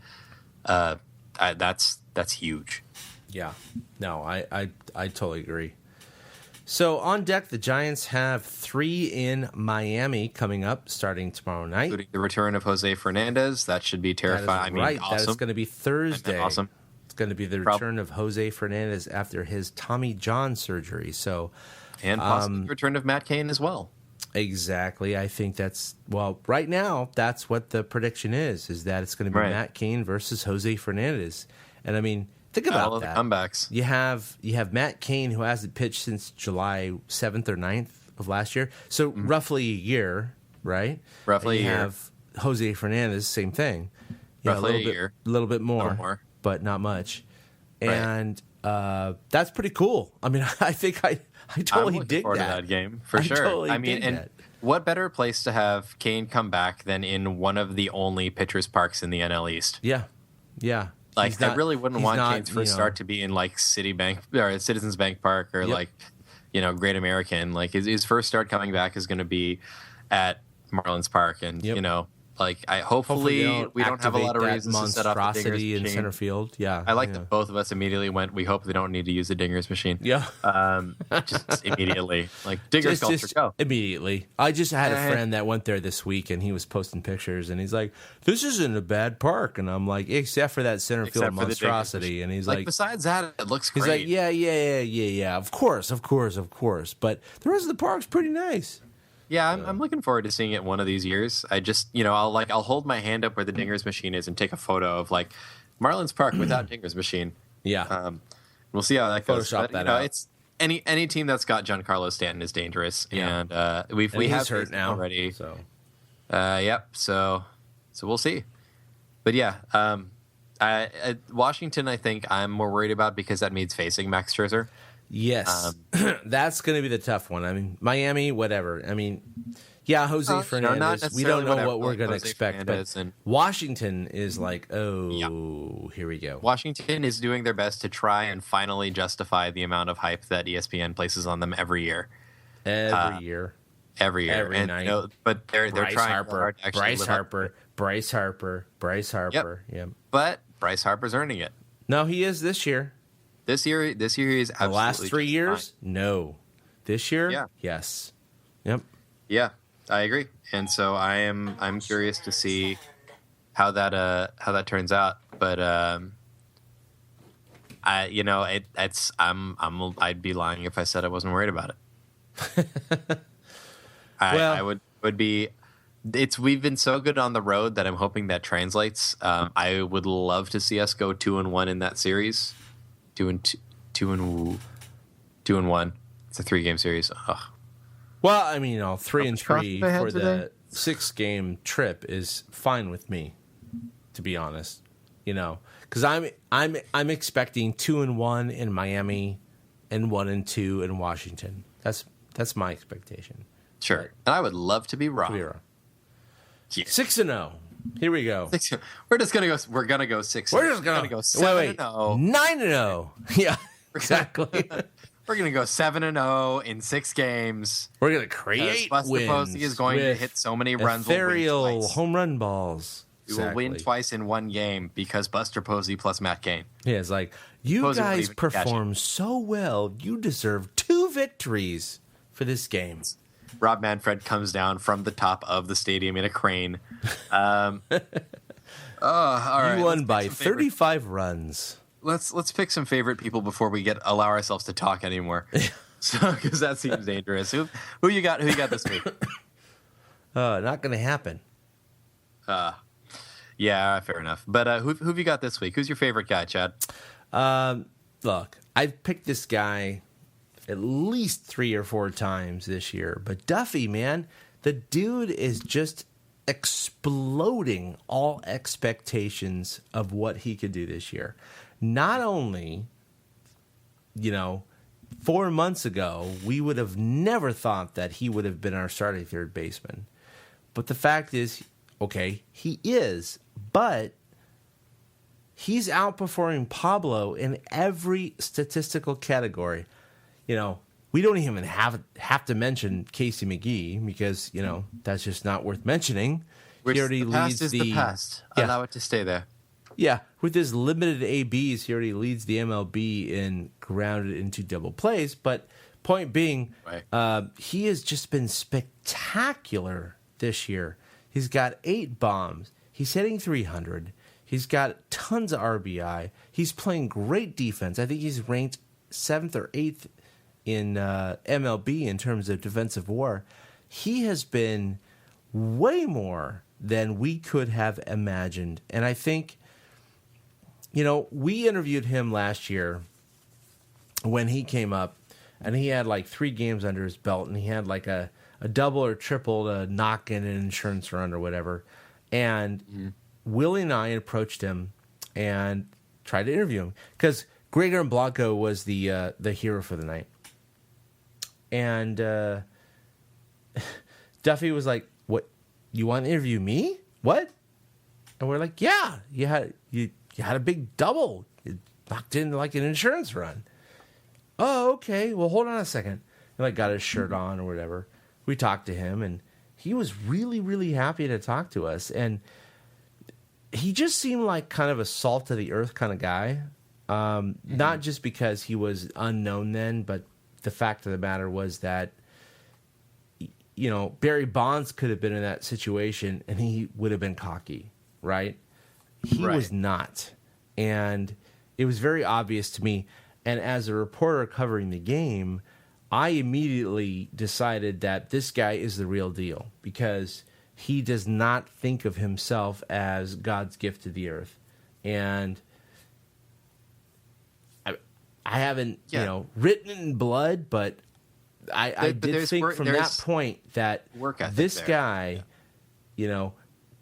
That's huge. Yeah. No, I totally agree. So on deck, the Giants have 3 in Miami coming up starting tomorrow night. Including the return of Jose Fernandez. That should be terrifying. Right. Awesome. That is going to be Thursday. Awesome. It's going to be the return of Jose Fernandez after his Tommy John surgery. So, and possibly the return of Matt Cain as well. Exactly. I think right now, that's what the prediction is that it's going to be Matt Cain versus Jose Fernandez. And I mean, think about that. Comebacks. You have Matt Cain, who hasn't pitched since July 7th or 9th of last year. So roughly a year, right? Roughly a year. You have Jose Fernandez, same thing. Roughly a year. A little bit more, but not much. And that's pretty cool. I mean, I think I totally dig forward that. To that game for sure. Totally I mean, and what better place to have Cain come back than in one of the only pitchers' parks in the NL East? Yeah. Like, I really wouldn't want Cain's first start to be in like Citibank or Citizens Bank Park or Great American. Like his first start coming back is going to be at Marlins Park, and Like, Hopefully hopefully we don't have a lot of activate that reasons to set off the Dinger's monstrosity in machine. center field. Yeah, I like yeah. that both of us immediately went, we hope they don't need to use the Dinger's machine. Yeah. Just immediately. Like, Dinger's culture, go. Immediately. I just had a friend that went there this week, and he was posting pictures, and he's like, "This isn't a bad park," and I'm like, "Except for that center field Except for the Dinger's monstrosity," machine. and he's Like, like, besides that, it looks he's great. like, yeah, of course, but the rest of the park's pretty nice. Yeah, I'm looking forward to seeing it one of these years. I just, I'll hold my hand up where the Dinger's machine is and take a photo of like Marlins Park without Dinger's machine. Yeah, We'll see how that goes. Photoshop But, that out. It's any team that's got Giancarlo Stanton is dangerous, Yeah. and we he's have hurt faced him now already. So Yep. So we'll see. But yeah, Washington, I think I'm more worried about because that means facing Max Scherzer. yes, that's going to be the tough one. I mean, Miami, whatever. I mean. Yeah, Jose not Fernandez. We don't necessarily know whatever, what we're like going to Jose expect, Fernandez but and- Washington is like, here we go. Washington is doing their best to try and finally justify the amount of hype that ESPN places on them every year. Every year. Every year, Every night. but they're Bryce trying Harper, hard to actually Bryce live up Harper, to it. Bryce Harper. Yep. But Bryce Harper's earning it. No, he is this year. This year he's absolutely The last 3 just years, fine. no. This year, Yeah. yes. Yep. Yeah, I agree. And so I'm curious to see how that turns out. But I'd be lying if I said I wasn't worried about it. I would be. We've been so good on the road that I'm hoping that translates. I would love to see us go 2-1 in that series. 2-1. It's a 3-game series. Ugh. Well, I mean, 3 and coffee 3 I had for today? the 6-game trip is fine with me, to be honest. Because I'm expecting 2-1 in Miami and 1-2 in Washington. That's my expectation. Sure. And I would love to be wrong. To be wrong. Yeah. 6-0. Here we go. We're just gonna go. We're gonna go 6. We're just gonna go wait. 7-0. 9-0. Yeah, exactly. We're gonna go 7-0 in 6 games. We're gonna create Buster wins. Posey is going to with hit so many runs. We'll win ethereal twice. home run balls. We will win twice in one game because Buster Posey plus Matt Cain. Yeah, it's like you Posey won't guys even catch it. perform so well. You deserve 2 victories for this game. Rob Manfred comes down from the top of the stadium in a crane. All right, You won let's by pick some favorite- 35 runs. Let's pick some favorite people before we allow ourselves to talk anymore. So because that seems dangerous. Who you got? Who you got this week? Not going to happen. Yeah, fair enough. But who've you got this week? Who's your favorite guy, Chad? Look, I've picked this guy at least 3 or 4 times this year, but Duffy, man, the dude is just exploding all expectations of what he could do this year. Not only, 4 months ago, we would have never thought that he would have been our starting third baseman. But the fact is, okay, he is, but he's outperforming Pablo in every statistical category. We don't even have to mention Casey McGee because, that's just not worth mentioning. Which He already the past leads is the past. Yeah. Allow it to stay there. Yeah, with his limited ABs, he already leads the MLB in grounded into double plays. But point being, Right. he has just been spectacular this year. He's got 8 bombs. He's hitting 300. He's got tons of RBI. He's playing great defense. I think he's ranked 7th or 8th in MLB in terms of defensive WAR. He has been way more than we could have imagined. And I think, we interviewed him last year when he came up, and he had like 3 games under his belt, and he had like a double or triple to knock in an insurance run or whatever. And Willie and I approached him and tried to interview him because Gregor Blanco was the hero for the night. And Duffy was like, "What? You want to interview me? What?" And we're like, "Yeah, you had a big double. You knocked in like an insurance run." "Oh, okay. Well, hold on a second." And got his shirt on or whatever. We talked to him, and he was really, really happy to talk to us. And he just seemed like kind of a salt of the earth kind of guy. Not just because he was unknown then, but the fact of the matter was that, you know, Barry Bonds could have been in that situation and he would have been cocky, right? He was not. And it was very obvious to me. And as a reporter covering the game, I immediately decided that this guy is the real deal because he does not think of himself as God's gift to the earth. And I haven't, you know, written it in blood, but I did think from that point that this guy, you know,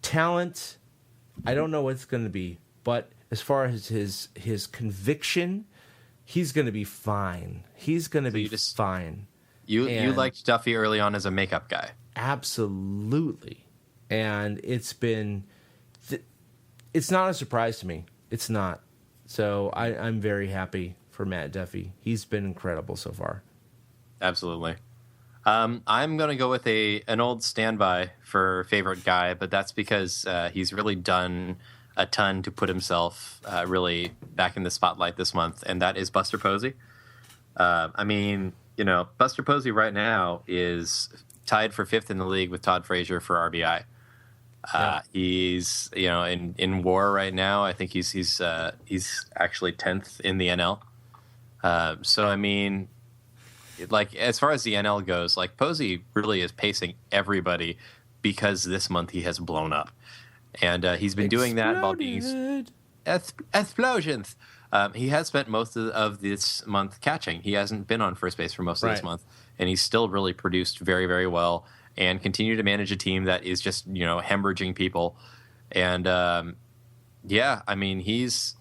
talent, I don't know what it's going to be, but as far as his conviction, he's going to be fine. He's going to be fine. You liked Duffy early on as a makeup guy. Absolutely. And it's been, it's not a surprise to me. It's not. So I'm very happy for Matt Duffy. He's been incredible so far. Absolutely. I'm going to go with an old standby for favorite guy, but that's because he's really done a ton to put himself really back in the spotlight this month, and that is Buster Posey. I mean, you know, Buster Posey right now is tied for 5th in the league with Todd Frazier for RBI. He's, you know, in WAR right now. I think he's actually 10th in the NL. So I mean, like as far as the NL goes, like Posey really is pacing everybody because this month he has blown up, and he's been doing that while being explosions. He has spent most of this month catching. He hasn't been on first base for most of this month, and he's still really produced very, very well and continue to manage a team that is just, you know, hemorrhaging people. And yeah, I mean, he's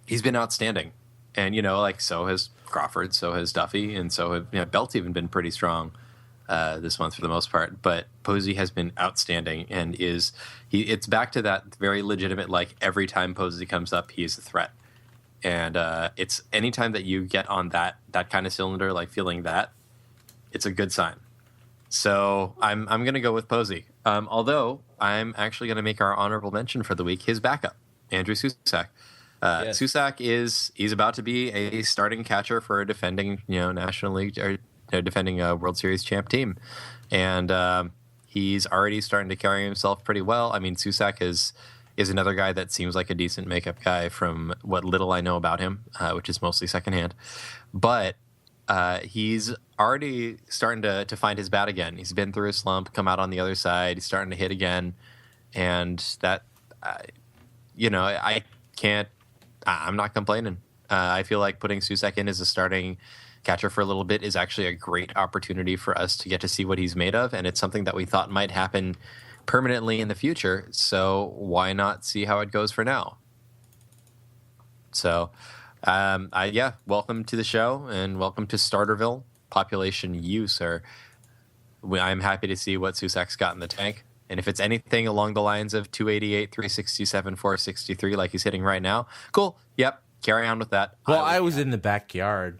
been outstanding. And, you know, like so has Crawford, so has Duffy, and so have, you know, Belt's even been pretty strong this month for the most part. But Posey has been outstanding and it's back to that very legitimate, like every time Posey comes up, he is a threat. And it's anytime that you get on that kind of cylinder, like feeling that, it's a good sign. So I'm going to go with Posey. Although I'm actually going to make our honorable mention for the week, his backup, Andrew Susak. Susak he's about to be a starting catcher for a defending, you know, National League or defending a World Series champ team, and he's already starting to carry himself pretty well. I mean, Susak is another guy that seems like a decent makeup guy from what little I know about him, which is mostly secondhand, but he's already starting to find his bat again. He's been through a slump, come out on the other side. He's starting to hit again, and that, you know, I'm not complaining. I feel like putting Susak in as a starting catcher for a little bit is actually a great opportunity for us to get to see what he's made of, and it's something that we thought might happen permanently in the future. So why not see how it goes for now? So, welcome to the show and welcome to Starterville. Population U, sir. I'm happy to see what Susak's got in the tank. And if it's anything along the lines of 288, 367, 463 like he's hitting right now, cool. Yep, carry on with that. Well, I was in the backyard,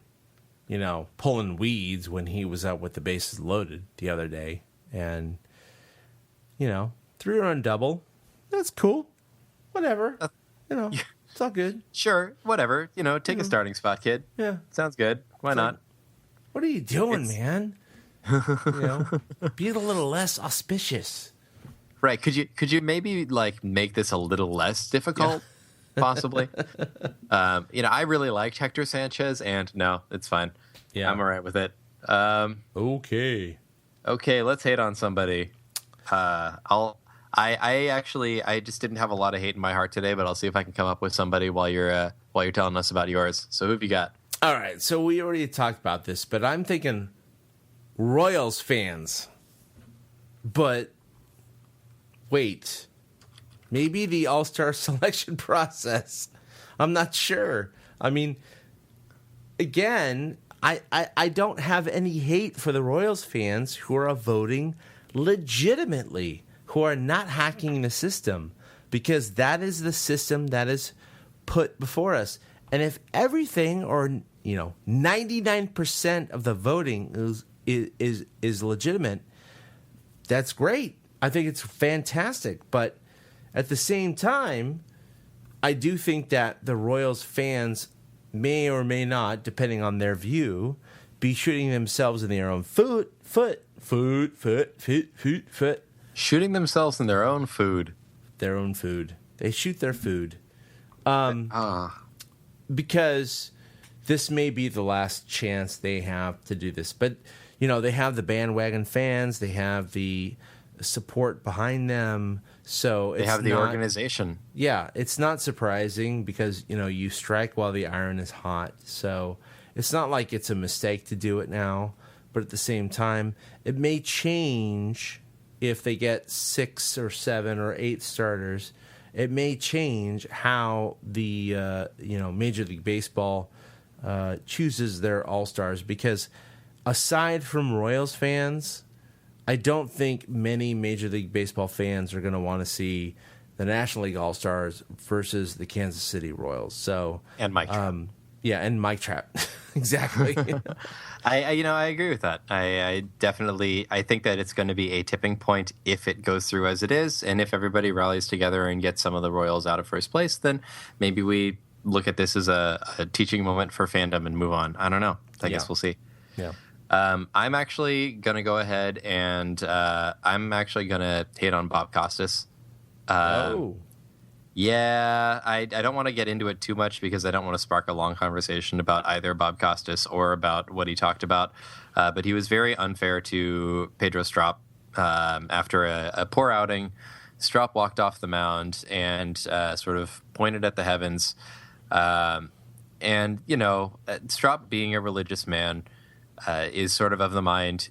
you know, pulling weeds when he was out with the bases loaded the other day. And, you know, 3-run double. That's cool. Whatever. You know, it's all good. Sure, whatever. You know, take a starting spot, kid. Yeah. Sounds good. Why not? What are you doing, man? You know, be a little less auspicious. Right. Could you maybe like make this a little less difficult, possibly? You know, I really liked Hector Sanchez, and no, it's fine. Yeah, I'm all right with it. Okay, let's hate on somebody. I just didn't have a lot of hate in my heart today, but I'll see if I can come up with somebody while you're telling us about yours. So who have you got? All right. So we already talked about this, but I'm thinking Royals fans. But wait, maybe the All-Star selection process. I'm not sure. I mean, again, I don't have any hate for the Royals fans who are voting legitimately, who are not hacking the system, because that is the system that is put before us. And if everything, or 99% of the voting is legitimate, that's great. I think it's fantastic. But at the same time, I do think that the Royals fans may or may not, depending on their view, be shooting themselves in their own foot. Shooting themselves in their own food. Their own food. They shoot their food. Because this may be the last chance they have to do this. But, you know, they have the bandwagon fans. They have the support behind them. So they have the organization. Yeah, it's not surprising because, you know, you strike while the iron is hot. So it's not like it's a mistake to do it now. But at the same time, it may change if they get 6 or 7 or 8 starters. It may change how the Major League Baseball chooses their all-stars, because aside from Royals fans, I don't think many Major League Baseball fans are going to want to see the National League All-Stars versus the Kansas City Royals. So and Mike Trout. Yeah, and Mike Trout. Exactly. I agree with that. I definitely think that it's going to be a tipping point if it goes through as it is, and if everybody rallies together and gets some of the Royals out of first place, then maybe we look at this as a teaching moment for fandom and move on. I don't know. I guess we'll see. Yeah. I'm actually going to go ahead and I'm actually going to hate on Bob Costas. Yeah, I don't want to get into it too much because I don't want to spark a long conversation about either Bob Costas or about what he talked about. But he was very unfair to Pedro Strop after a poor outing. Strop walked off the mound and sort of pointed at the heavens. And, you know, Strop, being a religious man, is sort of the mind.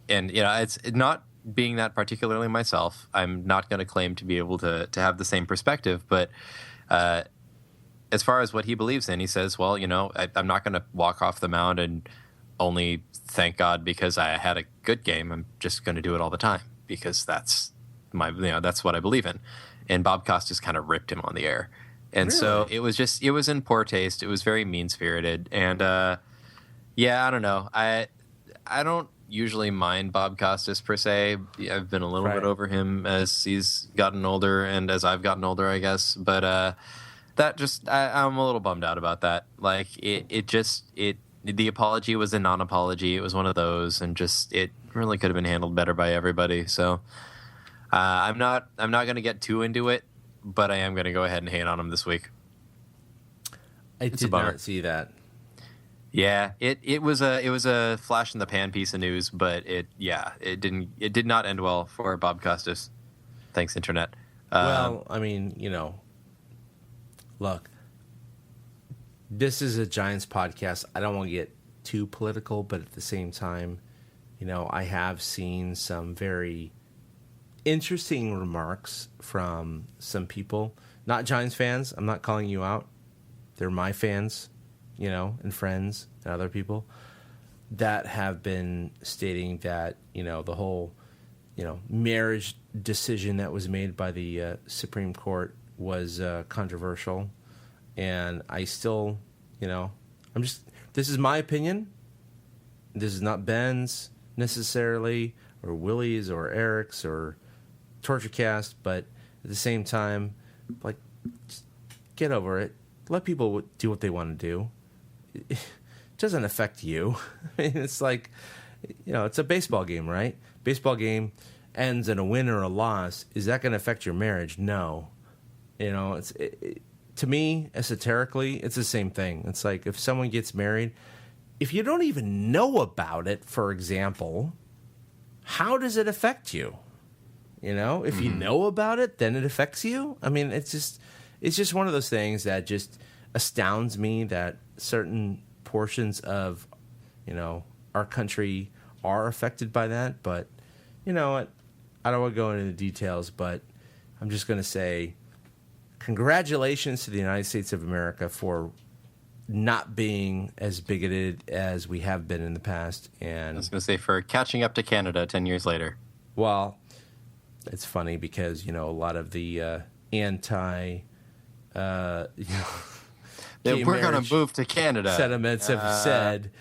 And, you know, it's not being that particularly myself. I'm not going to claim to be able to have the same perspective, but as far as what he believes in, he says, well, you know, I'm not going to walk off the mound and only thank God because I had a good game. I'm just going to do it all the time because that's that's what I believe in. And Bob Costas kind of ripped him on the air. And so it was in poor taste. It was very mean-spirited. And yeah, I don't know. I don't usually mind Bob Costas per se. I've been a little bit over him as he's gotten older and as I've gotten older, I guess. But I'm a little bummed out about that. Like the apology was a non-apology. It was one of those, and it really could have been handled better by everybody. So I'm not going to get too into it, but I am going to go ahead and hate on him this week. I did not see that. Yeah, it was a flash in the pan piece of news, but it did not end well for Bob Costas. Thanks, Internet. Well, I mean, you know, look, this is a Giants podcast. I don't want to get too political, but at the same time, you know, I have seen some very interesting remarks from some people, not Giants fans. I'm not calling you out. They're my fans, you know, and friends and other people that have been stating that, you know, the whole, you know, marriage decision that was made by the Supreme Court was controversial. And I still, you know, this is my opinion. This is not Ben's necessarily, or Willie's, or Eric's, or TortureCast, but at the same time, like, just get over it. Let people do what they want to do. It doesn't affect you. I mean, it's like, you know, it's a baseball game, right? Baseball game ends in a win or a loss. Is that going to affect your marriage? No. You know, to me, esoterically, it's the same thing. It's like if someone gets married, if you don't even know about it, for example, how does it affect you? You know, if you know about it, then it affects you. I mean, it's just one of those things that just astounds me that certain portions of, you know, our country are affected by that. But, you know what? I don't want to go into the details, but I'm just going to say congratulations to the United States of America for not being as bigoted as we have been in the past. And I was going to say for catching up to Canada 10 years later. Well, it's funny because, you know, a lot of the anti, you know, we're going to move to Canada. Sentiments have said,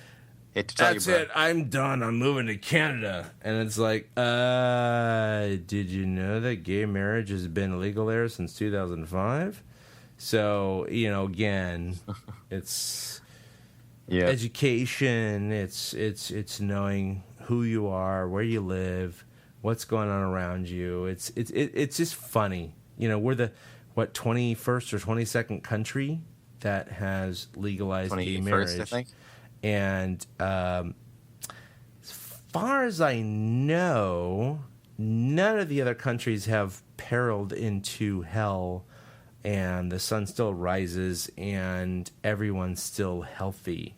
Hate to tell That's you, bro. it. I'm done. I'm moving to Canada. And it's like, did you know that gay marriage has been legal there since 2005? So, again, it's Yeah. education. It's knowing who you are, where you live, what's going on around you. It's just funny. We're the 21st or 22nd country that has legalized gay 21st, marriage. I think. And as far as I know, none of the other countries have periled into hell, and the sun still rises, and everyone's still healthy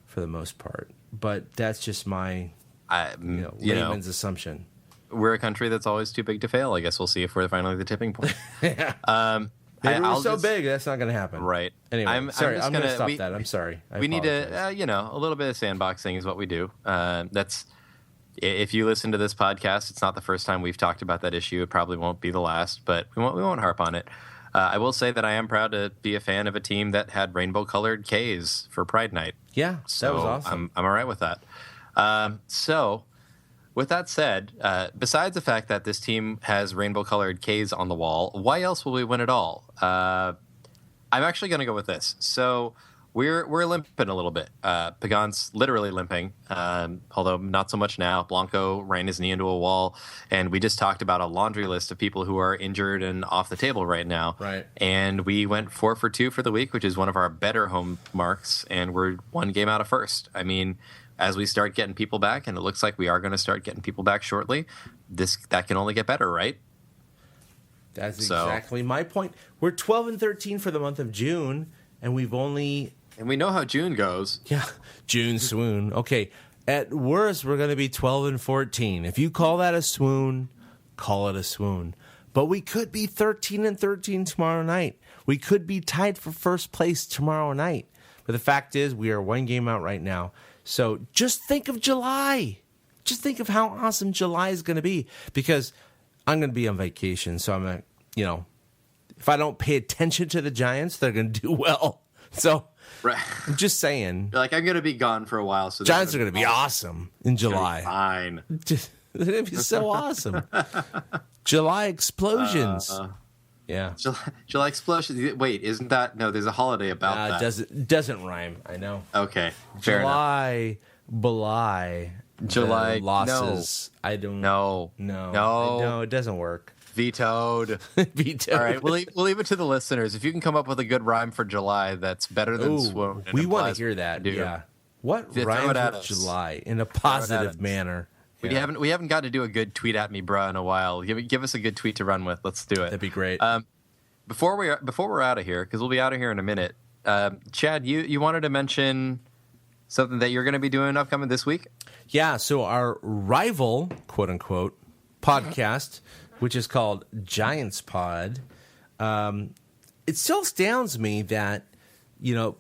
for the most part. But that's just my layman's assumption. We're a country that's always too big to fail. I guess we'll see if we're finally at the tipping point. Maybe we're so just- big, that's not going to happen. Right. Anyway, I'm just going to gonna- stop we- that. I'm sorry. We need to, a little bit of sandboxing is what we do. That's if you listen to this podcast, it's not the first time we've talked about that issue. It probably won't be the last, but we won't harp on it. I will say that I am proud to be a fan of a team that had rainbow-colored Ks for Pride Night. Yeah, So that was awesome. I'm all right with that. So, with that said, besides the fact that this team has rainbow-colored Ks on the wall, why else will we win it all? I'm actually going to go with this. So, we're limping a little bit. Pagan's literally limping, although not so much now. Blanco ran his knee into a wall, and we just talked about a laundry list of people who are injured and off the table right now. Right. And we went 4 for 2 for the week, which is one of our better home marks, and we're one game out of first. I mean, as we start getting people back, and it looks like we are going to start getting people back shortly, that can only get better, right? That's exactly my point. We're 12-13 for the month of June, and we've only... And we know how June goes. Yeah, June swoon. Okay, at worst, we're going to be 12-14. If you call that a swoon, call it a swoon. But we could be 13-13 tomorrow night. We could be tied for first place tomorrow night. But the fact is, we are one game out right now. So just think of July. Just think of how awesome July is going to be. Because I'm going to be on vacation, so I'm going to, if I don't pay attention to the Giants, they're going to do well. So... Right. I'm just saying. You're like, I'm going to be gone for a while. So Giants are going to be awesome in July. Fine. They're going to be so awesome. July explosions. Yeah. July explosion. Wait, isn't that? No, there's a holiday about that. Doesn't rhyme. I know. Okay. Fair enough. July July losses. No. I don't No. No, it doesn't work. Vetoed. Vetoed. All right, we'll leave it to the listeners. If you can come up with a good rhyme for July that's better than Ooh, swoon. and we want implies to hear that. do. Yeah. What Yeah, throw rhymes it at with us. July in a at positive us. manner? We Yeah. haven't got to do a good tweet at me, bruh, in a while. Give us a good tweet to run with. Let's do it. That'd be great. Before we're out of here, because we'll be out of here in a minute. Chad, you wanted to mention something that you're going to be doing upcoming this week? Yeah, so our rival, quote unquote, podcast, which is called Giants Pod, it still astounds me that,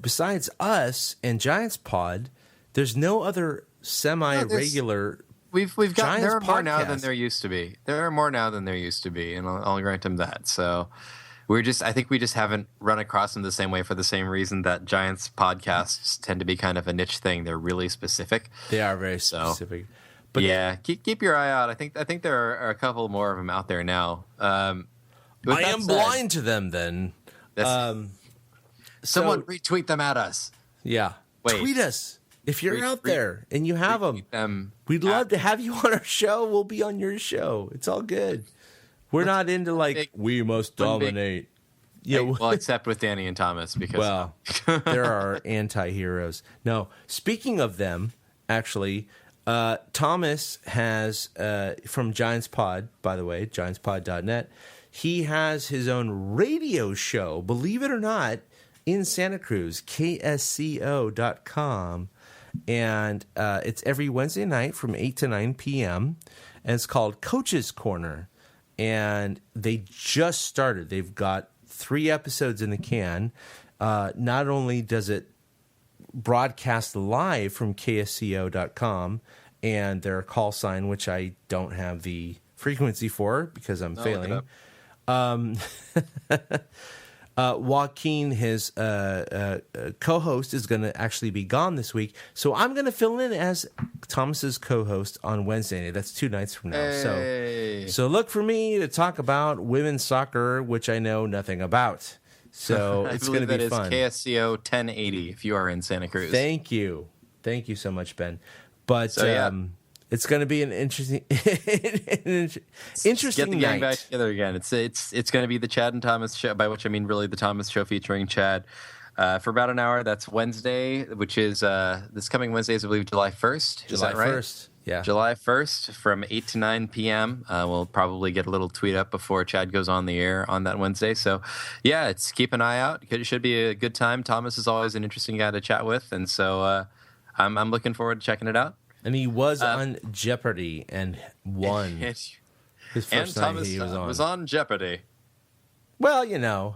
besides us and Giants Pod, there's no other semi-regular. We've got Giants there are more now podcast. than there used to be. There are more now than there used to be, and I'll grant him that. So I think we just haven't run across them the same way for the same reason that Giants podcasts tend to be kind of a niche thing. They're really specific. They are very So, specific. But yeah, keep your eye out. I think there are a couple more of them out there now. I am blind to them then. Someone retweet them at us. Yeah. Wait. Tweet us. If you're out there and you have them, Retweet them. we'd love to have you on our show. We'll be on your show. It's all good. We're not into we must one big- dominate. Yeah, Well, except with Danny and Thomas, because well, there are anti-heroes. No, speaking of them, actually, Thomas has, from Giants Pod, by the way, giantspod.net, he has his own radio show, believe it or not, in Santa Cruz, ksco.com. And it's every Wednesday night from 8 to 9 p.m., and it's called Coach's Corner. And they just started. They've got 3 episodes in the can. Not only does it broadcast live from ksco.com and their call sign, which I don't have the frequency for because I'm failing. Joaquin, his co-host, is going to actually be gone this week. So I'm going to fill in as Thomas's co-host on Wednesday. That's 2 nights from now. Hey. So look for me to talk about women's soccer, which I know nothing about. So it's going to be fun. That is KSCO 1080 if you are in Santa Cruz. Thank you so much, Ben. But So, yeah. it's going to be an interesting, Get the gang night. back together again. It's going to be the Chad and Thomas show, by which I mean really the Thomas show featuring Chad for about an hour. That's Wednesday, which is this coming Wednesday is I believe July 1st. Is that right? 1st. Yeah. July 1st from 8 to 9 p.m. We'll probably get a little tweet up before Chad goes on the air on that Wednesday. So, yeah, keep an eye out. It should be a good time. Thomas is always an interesting guy to chat with, and so I'm looking forward to checking it out. And he was on Jeopardy and won his first And night Thomas he was on Jeopardy. Well,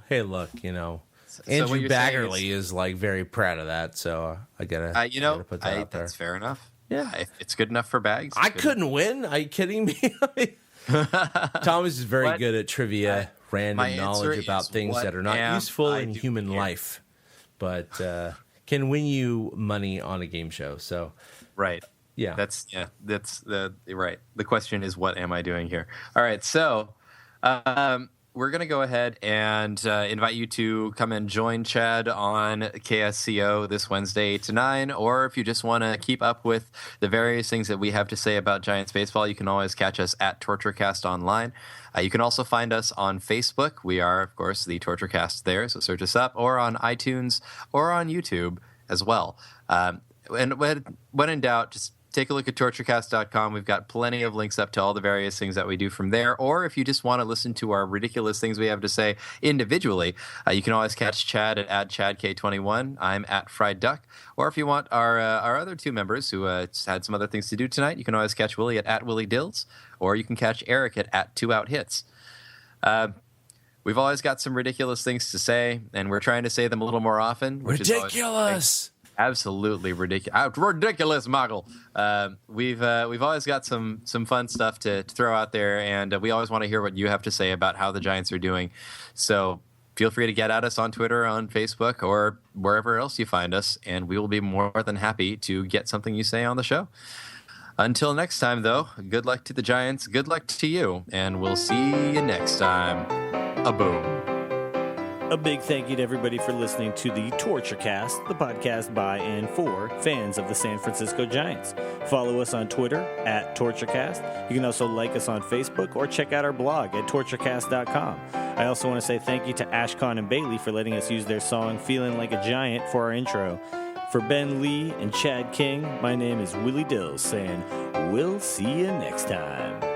hey, look, Andrew what you're saying Baggerly is like very proud of that, so I gotta put that out there. That's fair enough. Yeah. If it's good enough for Bags. I couldn't win. Are you kidding me? Thomas is very good at trivia, my random answer knowledge about is, things what that are not am useful I in doing human here? life, but can win you money on a game show. So, Right. yeah. That's right. The question is, what am I doing here? All right. So, we're going to go ahead and invite you to come and join Chad on KSCO this Wednesday 8 to 9. Or if you just want to keep up with the various things that we have to say about Giants baseball, you can always catch us at TortureCast Online. You can also find us on Facebook. We are, of course, the TortureCast there, so search us up, or on iTunes or on YouTube as well. And when in doubt, just take a look at torturecast.com. We've got plenty of links up to all the various things that we do from there. Or if you just want to listen to our ridiculous things we have to say individually, you can always catch Chad at ChadK21. I'm at Fried Duck. Or if you want our other two members who had some other things to do tonight, you can always catch Willie at Willie Dills. Or you can catch Eric at 2 Out Hits. We've always got some ridiculous things to say, and we're trying to say them a little more often. Which Ridiculous. Absolutely ridiculous! Ridiculous, Muggle. We've always got some fun stuff to throw out there, and we always want to hear what you have to say about how the Giants are doing. So feel free to get at us on Twitter, on Facebook, or wherever else you find us, and we will be more than happy to get something you say on the show. Until next time, though, good luck to the Giants. Good luck to you, and we'll see you next time. A boom. A big thank you to everybody for listening to the TortureCast, the podcast by and for fans of the San Francisco Giants. Follow us on Twitter at TortureCast. You can also like us on Facebook or check out our blog at torturecast.com. I also want to say thank you to Ashcon and Bailey for letting us use their song Feeling Like a Giant for our intro. For Ben Lee and Chad King, my name is Willie Dills saying, we'll see you next time.